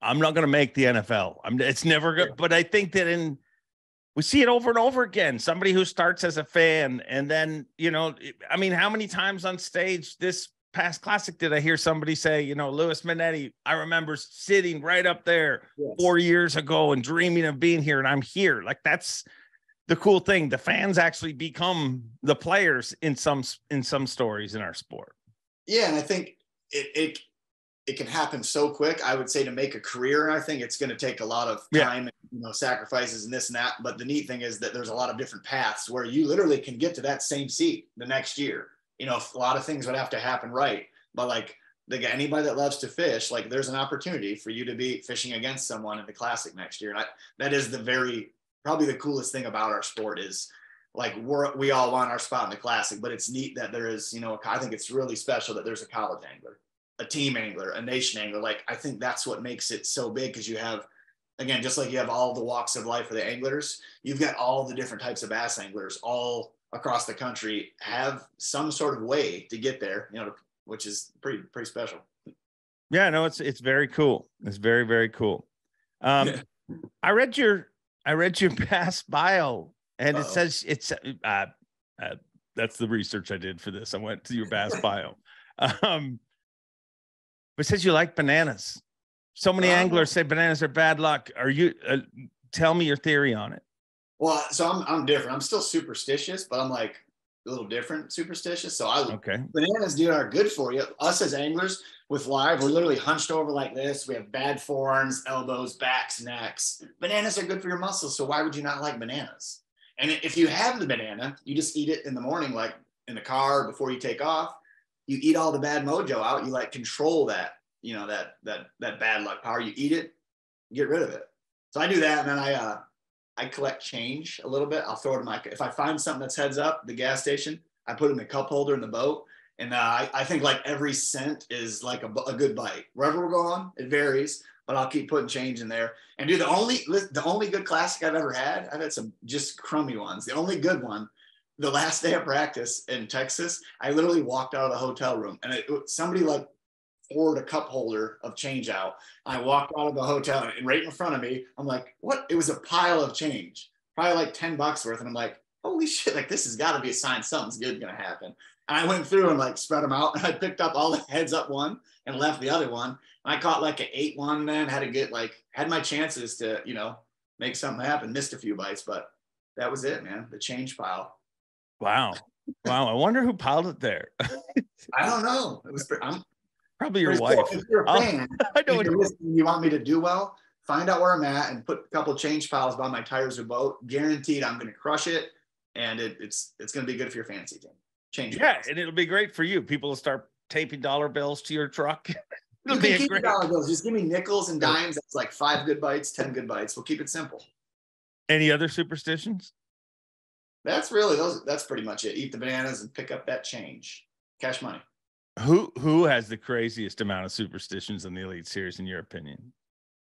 I'm not going to make the NFL. It's never good, but I think that we see it over and over again. Somebody who starts as a fan and then, I mean, how many times on stage this past Classic did I hear somebody say, Louis Minetti, I remember sitting right up there 4 years ago and dreaming of being here, and I'm here. Like that's the cool thing. The fans actually become the players in some stories in our sport. Yeah, and I think it can happen so quick. I would say to make a career, and I think it's going to take a lot of time and sacrifices and this and that. But the neat thing is that there's a lot of different paths where you literally can get to that same seat the next year. A lot of things would have to happen right. But like anybody that loves to fish, like there's an opportunity for you to be fishing against someone in the Classic next year. And that is probably the coolest thing about our sport is like we all want our spot in the Classic, but it's neat that there is, I think it's really special that there's a college angler, a team angler, a nation angler. Like I think that's what makes it so big, because you have, again, just like you have all the walks of life for the anglers, you've got all the different types of bass anglers all across the country have some sort of way to get there, which is pretty special. Yeah, no, it's very cool. It's very, very cool. I read your Bass bio, and it says it's that's the research I did for this. I went to your Bass bio. It says you like bananas. So many anglers say bananas are bad luck. Are you? Tell me your theory on it. Well, so I'm different. I'm still superstitious, but I'm like a little different superstitious. So bananas, dude, are good for you. Us as anglers with live, we're literally hunched over like this. We have bad forearms, elbows, backs, necks. Bananas are good for your muscles. So why would you not like bananas? And if you have the banana, you just eat it in the morning, like in the car before you take off. you eat all the bad mojo out. You like control that, you know, that bad luck power. You eat it, get rid of it. So I do that, and then I collect change a little bit. I'll throw it in if I find something that's heads up, the gas station, I put it in the cup holder in the boat. And I think like every cent is like a good bite. Wherever we're going, it varies, but I'll keep putting change in there. And dude, the only good classic I've ever had, I've had some just crummy ones. The only good one, the last day of practice in Texas, I literally walked out of the hotel room, and somebody like poured a cup holder of change out. I walked out of the hotel, and right in front of me, I'm like, what? It was a pile of change, probably like $10 worth. And I'm like, holy shit, like this has got to be a sign something's good going to happen. And I went through and like spread them out, and I picked up all the heads up one and left the other one. And I caught like an 8-1 then, had my chances to, you know, make something happen, missed a few bites, but that was it, man. The change pile. Wow. I wonder who piled it there. I don't know. It was probably your wife. If you're a fan, I know you want me to do well, find out where I'm at and put a couple of change piles by my tires or boat. Guaranteed I'm going to crush it. And it's going to be good for your fantasy team. Change. Yeah, and it'll be great for you. People will start taping dollar bills to your truck. You can keep dollar bills. Just give me nickels and dimes. That's like 5 good bites, 10 good bites. We'll keep it simple. Any other superstitions? That's pretty much it. Eat the bananas and pick up that change. Cash money. Who has the craziest amount of superstitions in the Elite Series, in your opinion?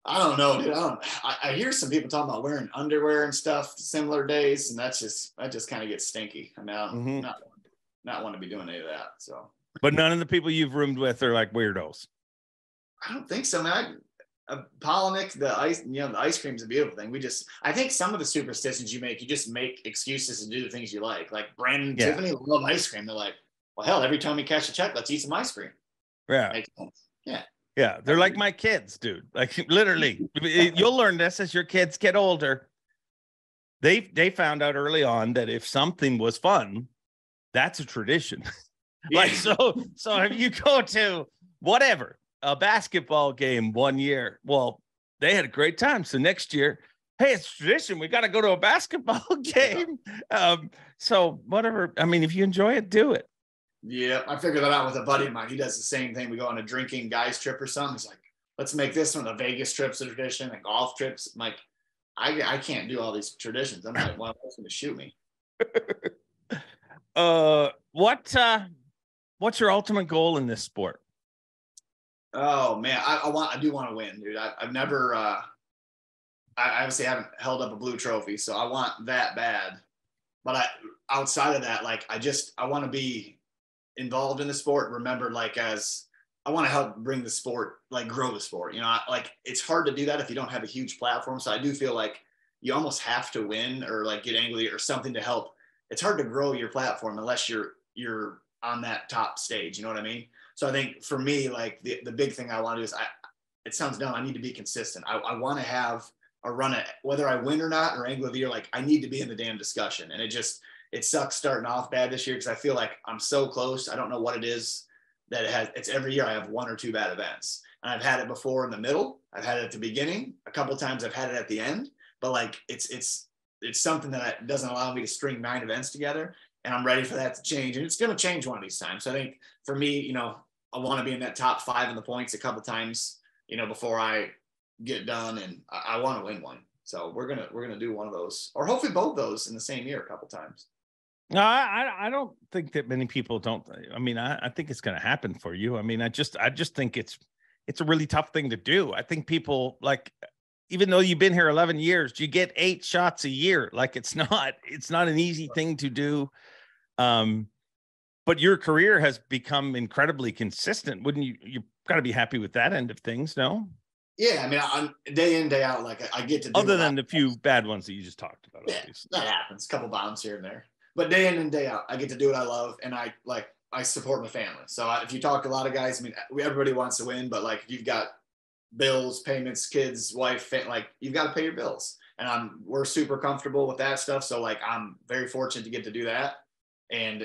I don't know, dude. I hear some people talking about wearing underwear and stuff similar days, and that just kind of gets stinky. I mean, not want to be doing any of that. So, but none of the people you've roomed with are like weirdos. I don't think so, man. Polinick, the ice cream's a beautiful thing. I think some of the superstitions you just make excuses to do the things you like. Like Brandon and Tiffany love ice cream. They're like, well, hell, every time we cash a check, let's eat some ice cream. Yeah. Makes sense. Yeah. Yeah. They're like my kids, dude. Like literally, you'll learn this as your kids get older. They found out early on that if something was fun, that's a tradition. Like, so if you go to whatever, a basketball game one year, well, they had a great time. So next year, hey, it's tradition. We got to go to a basketball game. So whatever. I mean, if you enjoy it, do it. Yeah. I figured that out with a buddy of mine. He does the same thing. We go on a drinking guys trip or something. He's like, let's make this one. The Vegas trip's a tradition, and golf trips. I'm like, I can't do all these traditions. I'm like, well, what's going to shoot me? What's your ultimate goal in this sport? Oh man, I do want to win, dude. I've never, I obviously haven't held up a blue trophy, so I want that bad. But outside of that, like, I want to be involved in the sport. Remember, like, as I want to help bring the sport, like grow the sport, you know, like it's hard to do that if you don't have a huge platform. So I do feel like you almost have to win or like get angry or something to help. It's hard to grow your platform unless you're on that top stage. You know what I mean? So I think for me, like the big thing I want to do is it sounds dumb. I need to be consistent. I want to have a run at whether I win or not, or Angler of the Year. Like I need to be in the damn discussion. And it sucks starting off bad this year because I feel like I'm so close. I don't know what it is that it's every year I have 1 or 2 bad events. And I've had it before in the middle. I've had it at the beginning. A couple of times I've had it at the end. But like it's something that doesn't allow me to string 9 events together. And I'm ready for that to change. And it's going to change one of these times. So I think for me, you know, I want to be in that top 5 in the points a couple times, you know, before I get done. And I want to win one. So we're gonna do one of those, or hopefully both those in the same year a couple times. No, I don't think that many people don't. I mean, I think it's going to happen for you. I mean, I just think it's a really tough thing to do. I think people, like, even though you've been here 11 years, you get 8 shots a year. Like it's not an easy thing to do. But your career has become incredibly consistent. Wouldn't you got to be happy with that end of things? No? Yeah. I mean, I'm day in, day out. Like I get to do other than the few bad ones that you just talked about. Yeah, that happens. A couple bombs here and there. But day in and day out, I get to do what I love, and I support my family. So if you talk to a lot of guys, I mean, everybody wants to win, but like you've got bills, payments, kids, wife, like you've got to pay your bills, and we're super comfortable with that stuff. So like I'm very fortunate to get to do that, and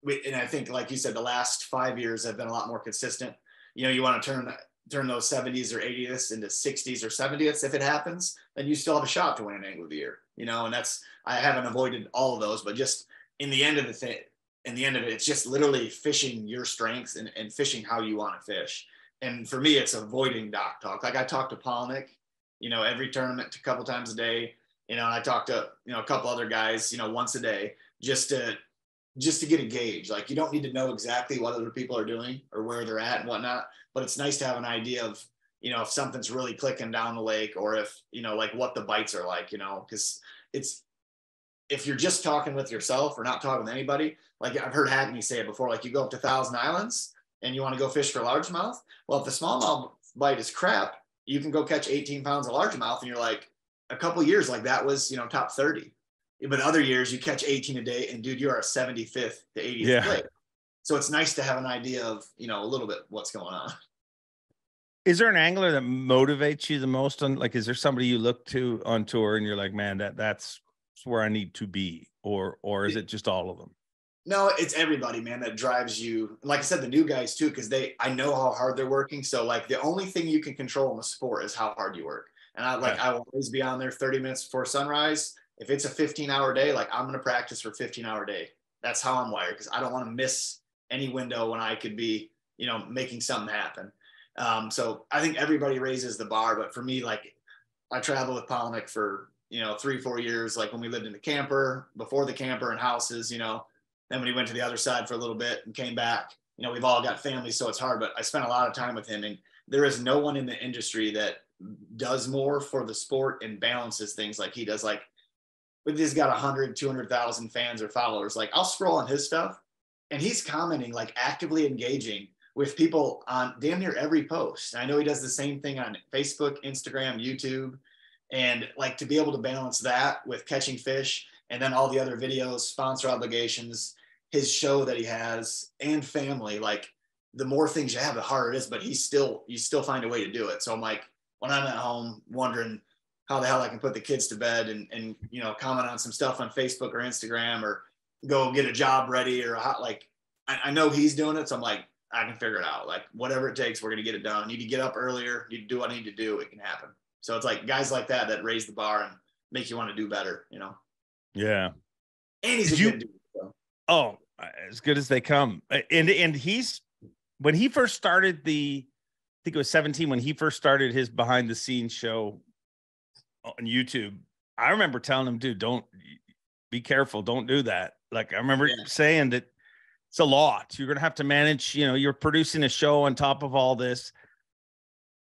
I think like you said, the last 5 years have been a lot more consistent. You know, you want to turn those 70s or 80s into 60s or 70s. If it happens, then you still have a shot to win an Angler of the Year, you know, and I haven't avoided all of those, but just in the end of the thing, in the end of it, it's just literally fishing your strengths and fishing how you want to fish. And for me, it's avoiding dock talk. Like I talk to Polnick, every tournament a couple times a day, and I talk to, a couple other guys, once a day, just to get a gauge. Like you don't need to know exactly what other people are doing or where they're at and whatnot, but it's nice to have an idea of, if something's really clicking down the lake, or if, like what the bites are like, because if you're just talking with yourself or not talking with anybody, like I've heard Hackney say it before, like you go up to Thousand Islands and you want to go fish for largemouth. Well, if the smallmouth bite is crap, you can go catch 18 pounds of largemouth, and you're like, a couple years like that was, top 30. But other years you catch 18 a day, and dude, you're a 75th to 80th place. So it's nice to have an idea of, a little bit what's going on. Is there an angler that motivates you the most on, like, is there somebody you look to on tour and you're like, man, that's where I need to be, or is it just all of them? No, it's everybody, man, that drives you. Like I said, the new guys too, because I know how hard they're working. So like the only thing you can control in the sport is how hard you work. And I will always be on there 30 minutes before sunrise. If it's a 15-hour day, like I'm going to practice for a 15-hour day. That's how I'm wired, because I don't want to miss any window when I could be, making something happen. So I think everybody raises the bar, but for me, like I traveled with Polnick for, 3-4 years, like when we lived in the camper, before the camper and houses, then when he went to the other side for a little bit and came back, we've all got families, so it's hard, but I spent a lot of time with him, and there is no one in the industry that does more for the sport and balances things like he does. Like, but he's got 100, 200,000 fans or followers. Like I'll scroll on his stuff and he's commenting, like actively engaging with people on damn near every post. I know he does the same thing on Facebook, Instagram, YouTube. And like to be able to balance that with catching fish and then all the other videos, sponsor obligations, his show that he has, and family, like the more things you have, the harder it is, but you still find a way to do it. So I'm like, when I'm at home wondering how the hell I can put the kids to bed and comment on some stuff on Facebook or Instagram, or go get a job ready, or I know he's doing it. So I'm like, I can figure it out. Like whatever it takes, we're going to get it done. You need to get up earlier. You do what I need to do. It can happen. So it's like guys like that raise the bar and make you want to do better, Yeah. And he's a good dude. So. Oh, as good as they come. And he's, when he first started I think it was 17, when he first started his behind the scenes show on YouTube, I remember telling him, dude, don't be careful. Don't do that. Like I remember saying that it's a lot. You're going to have to manage, you're producing a show on top of all this.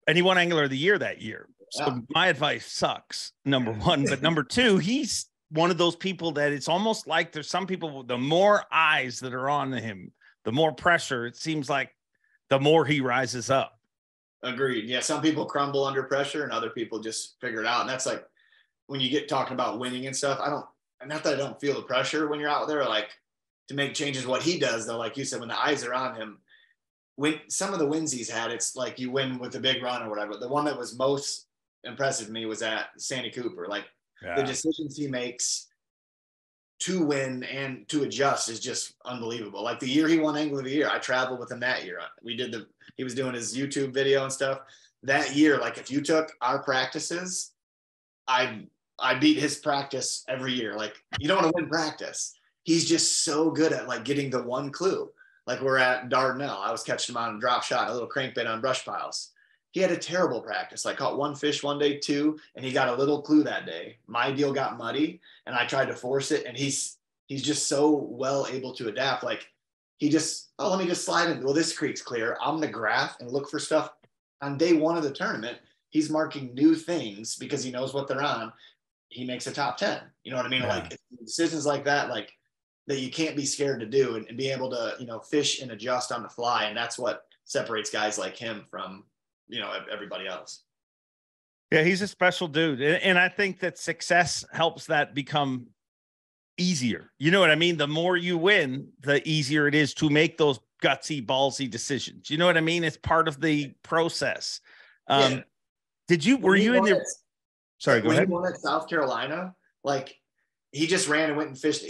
And he won Angler of the Year that year. So my advice sucks, number one. But number two, he's one of those people that it's almost like there's some people, the more eyes that are on him, the more pressure, it seems like the more he rises up. Agreed. Yeah. Some people crumble under pressure and other people just figure it out. And that's like, when you get talking about winning and stuff, not that I don't feel the pressure when you're out there, like to make changes. What he does though, like you said, when the eyes are on him, when some of the wins he's had, it's like you win with a big run or whatever. The one that was most impressive to me was at Sandy Cooper. Like the decisions he makes to win and to adjust is just unbelievable. Like the year he won Angler of the Year, I traveled with him that year. He was doing his YouTube video and stuff that year. Like if you took our practices, I beat his practice every year. Like you don't want to win practice. He's just so good at like getting the one clue. Like we're at Dardanelle. I was catching him on a drop shot, a little crankbait on brush piles. He had a terrible practice. Like caught one fish one day, two, and he got a little clue that day. My deal got muddy and I tried to force it. And he's just so well able to adapt. Like he just, let me just slide in. Well, this creek's clear. I'm gonna graph and look for stuff. On day one of the tournament, he's marking new things because he knows what they're on. He makes a top 10. You know what I mean? Yeah. Like decisions like that, like that you can't be scared to do and be able to, fish and adjust on the fly. And that's what separates guys like him from, everybody else. Yeah, he's a special dude. And I think that success helps that become easier. You know what I mean? The more you win, the easier it is to make those gutsy, ballsy decisions. You know what I mean? It's part of the process. Yeah. Were you in the, sorry, go ahead. When he won at South Carolina, like he just ran and went and fished.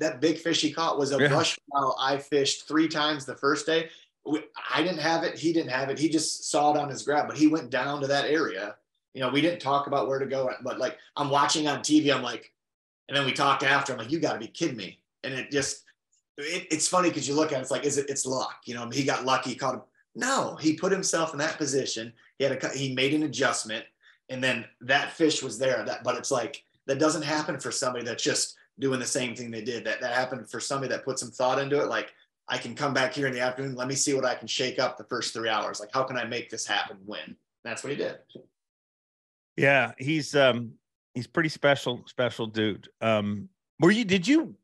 That big fish he caught was a brush pile I fished 3 times the first day. I didn't have it. He didn't have it. He just saw it on his grab, but he went down to that area. We didn't talk about where to go, but like I'm watching on TV, I'm like, and then we talked after, I'm like, you gotta be kidding me. And it just, it's funny because you look at it, it's like, it's luck, you know, he got lucky, he caught him. No, he put himself in that position. He made an adjustment, and then that fish was there. But it's like, that doesn't happen for somebody that's just doing the same thing they did. That happened for somebody that put some thought into it. Like, I can come back here in the afternoon. Let me see what I can shake up the first 3 hours. Like, how can I make this happen? Win. That's what he did. Yeah, he's pretty special dude. Did you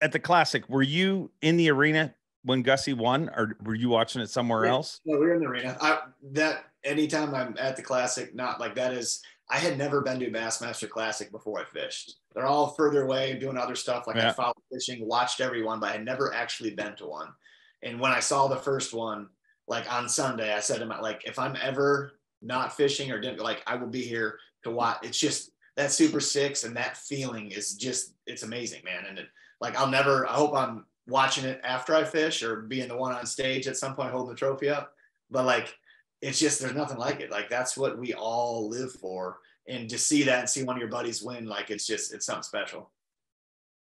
at the Classic, were you in the arena when Gussie won, or were you watching it somewhere else? No, we were in the arena. Anytime I'm at the Classic, not like that is, I had never been to a Bassmaster Classic before I fished. They're all further away doing other stuff. Like, I followed fishing, watched every one, but I had never actually been to one. And when I saw the first one, like on Sunday, I said to my, like, if I'm ever not fishing or didn't, like, I will be here to watch. It's just that Super 6 and that feeling is just, it's amazing, man. And I hope I'm watching it after I fish or being the one on stage at some point holding the trophy up. But like, it's just, there's nothing like it. Like, that's what we all live for. And to see that and see one of your buddies win, like, it's something special.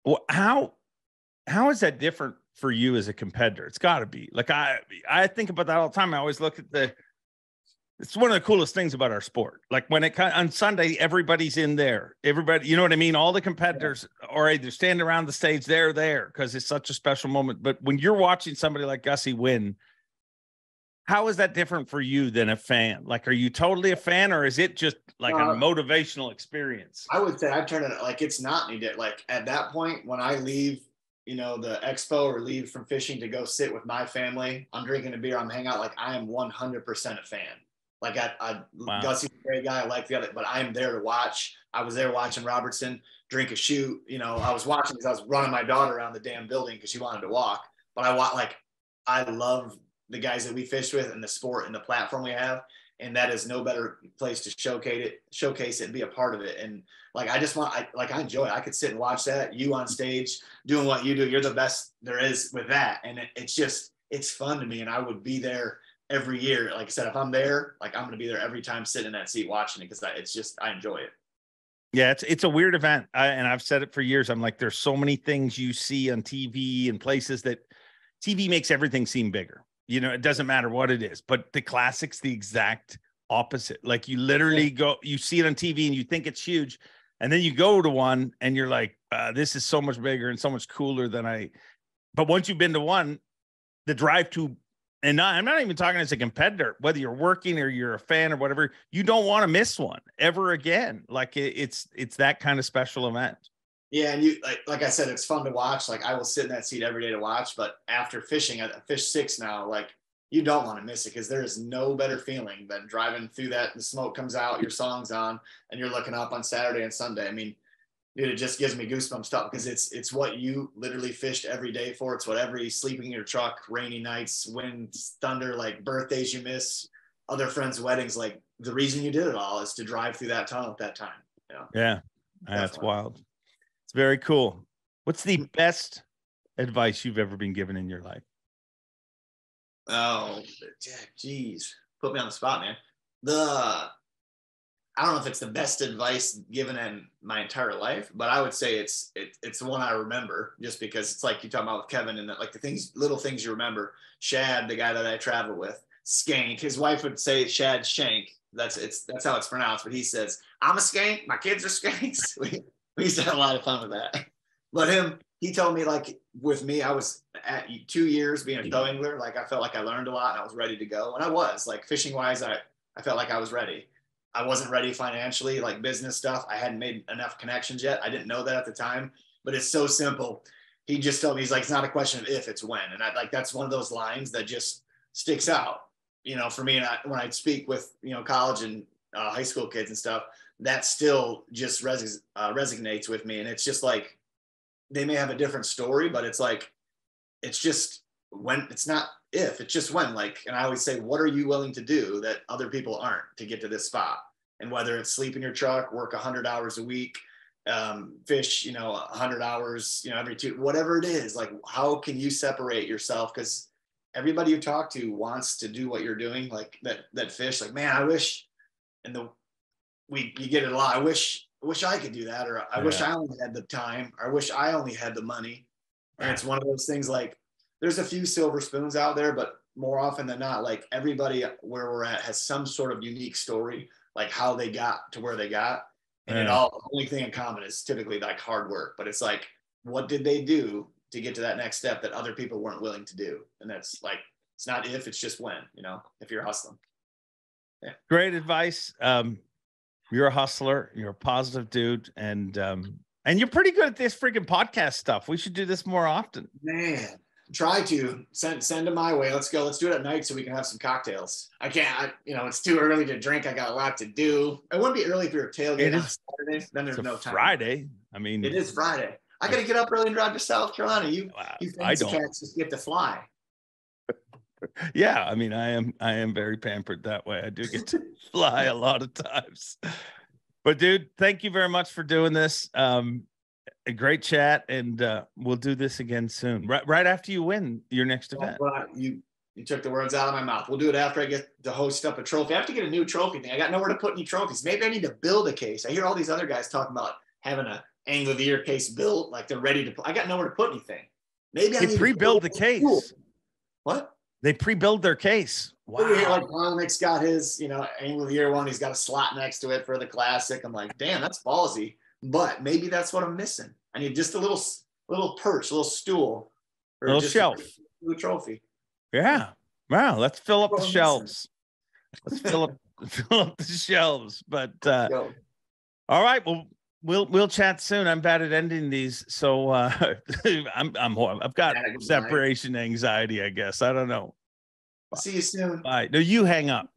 Well, how is that different for you as a competitor? It's got to be. Like, I think about that all the time. I always look at it's one of the coolest things about our sport. Like, when on Sunday, everybody's in there. Everybody, you know what I mean? All the competitors are either standing around the stage, they're there because it's such a special moment. But when you're watching somebody like Gussie win, how is that different for you than a fan? Like, are you totally a fan, or is it just like a motivational experience? I would say I turn it like, it's not needed. Like, at that point, when I leave, you know, the expo or leave from fishing to go sit with my family, I'm drinking a beer, I'm hanging out. Like, I am 100% a fan. Like, Wow. Gussie's a great guy. I like the other, but I am there to watch. I was there watching Robertson drink a shoot. You know, I was watching because I was running my daughter around the damn building because she wanted to walk. But I love the guys that we fish with and the sport and the platform we have. And that is no better place to showcase it and be a part of it. And like, I enjoy it. I could sit and watch that, you on stage doing what you do. You're the best there is with that. And it's fun to me. And I would be there every year. Like I said, if I'm there, like, I'm going to be there every time, sitting in that seat watching it, because I enjoy it. Yeah, it's a weird event. And I've said it for years. I'm like, there's so many things you see on TV and places that TV makes everything seem bigger. You know, it doesn't matter what it is, but the Classic's the exact opposite. Like, you literally you see it on TV and you think it's huge. And then you go to one and you're like, this is so much bigger and so much cooler but once you've been to one, the drive to, and I'm not even talking as a competitor, whether you're working or you're a fan or whatever, you don't want to miss one ever again. Like, it's that kind of special event. Yeah, and you like I said, it's fun to watch. Like, I will sit in that seat every day to watch. But after fishing, I fish 6 now. Like, you don't want to miss it, because there is no better feeling than driving through that. The smoke comes out, your song's on, and you're looking up on Saturday and Sunday. I mean, dude, it just gives me goosebumps stuff, because it's what you literally fished every day for. It's what every sleeping in your truck, rainy nights, wind, thunder, like birthdays you miss, other friends' weddings. Like, the reason you did it all is to drive through that tunnel at that time. You know? Yeah, that's wild. It's very cool. What's the best advice you've ever been given in your life? Oh, geez. Put me on the spot, man. I don't know if it's the best advice given in my entire life, but I would say it's the one I remember, just because it's like you talking about with Kevin, and like little things you remember. Shad, the guy that I travel with, Skank. His wife would say Shad Shank. That's how it's pronounced, but he says, I'm a skank. My kids are skanks. We used to have a lot of fun with that. But he told me, like, with me, I was at 2 years being a tow angler. Like, I felt like I learned a lot and I was ready to go. And I was, like, fishing wise, I felt like I was ready. I wasn't ready financially, like business stuff. I hadn't made enough connections yet. I didn't know that at the time, but it's so simple. He just told me, he's like, it's not a question of if, it's when. And that's one of those lines that just sticks out, you know, for me. And when I speak with, you know, college and high school kids and stuff, that still just resonates with me. And it's just like, they may have a different story, but it's like, it's just when. It's not if, it's just when. Like, and I always say, what are you willing to do that other people aren't to get to this spot? And whether it's sleep in your truck, work 100 hours a week, fish, you know, 100 hours, you know, every 2, whatever it is, like, how can you separate yourself? Because everybody you talk to wants to do what you're doing, like that fish. Like, man, I wish, and you get it a lot. I wish I could do that, or I wish I only had the time, or I wish I only had the money. And it's one of those things like there's a few silver spoons out there, but more often than not, like everybody where we're at has some sort of unique story, like how they got to where they got. And the only thing in common is typically like hard work, but it's like, what did they do to get to that next step that other people weren't willing to do? And that's like, it's not if, it's just when, if you're hustling. Yeah. Great advice. You're a hustler. You're a positive dude. And you're pretty good at this freaking podcast stuff. We should do this more often. Man, try to send them my way. Let's go. Let's do it at night so we can have some cocktails. I can't, it's too early to drink. I got a lot to do. It wouldn't be early if you're a tailgate on Saturday. Then there's no time. Friday. I mean, it is Friday. I got to get up early and drive to South Carolina. You fancy cats just get to fly. Yeah, I mean, I am very pampered that way. I do get to fly a lot of times. But dude, thank you very much for doing this. A great chat, and we'll do this again soon. Right after you win your next event. Well, you took the words out of my mouth. We'll do it after I get to host up a trophy. I have to get a new trophy thing. I got nowhere to put any trophies. Maybe I need to build a case. I hear all these other guys talking about having a Angler of the Year case built, like they're ready to. I got nowhere to put anything. Maybe I need pre-build the case. Cool. What? They pre-build their case. Wow. Like Onyx got his, Angler of the Year one. He's got a slot next to it for the Classic. I'm like, damn, that's ballsy. But maybe that's what I'm missing. I need just a little perch, a little stool, or a little shelf, a trophy. Yeah. Wow. Let's fill up the shelves. Let's fill up the shelves. But all right. Well, we'll chat soon. I'm bad at ending these, so I've got separation anxiety, I guess. I don't know. See you soon. Bye. No, you hang up.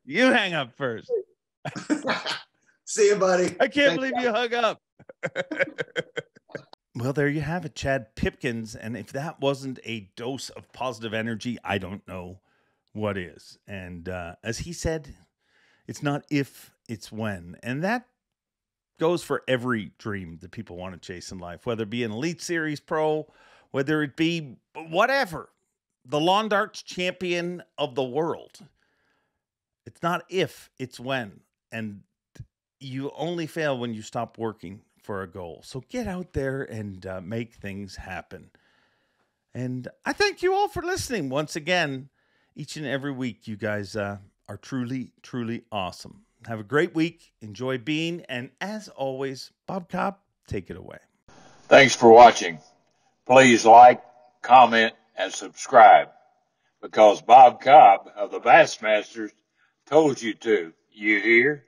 You hang up first. See you, buddy. I can't believe you hung up. Well, there you have it, Chad Pipkens. And if that wasn't a dose of positive energy, I don't know what is. And as he said, it's not if, it's when. And that goes for every dream that people want to chase in life, whether it be an Elite Series pro, whether it be whatever, the lawn darts champion of the world. It's not if, it's when. And you only fail when you stop working for a goal. So get out there and make things happen. And I thank you all for listening once again. Each and every week, you guys are truly, truly awesome. Have a great week. Enjoy being. And as always, Bob Cobb, take it away. Thanks for watching. Please like, comment, and subscribe, because Bob Cobb of the Bassmasters told you to. You hear?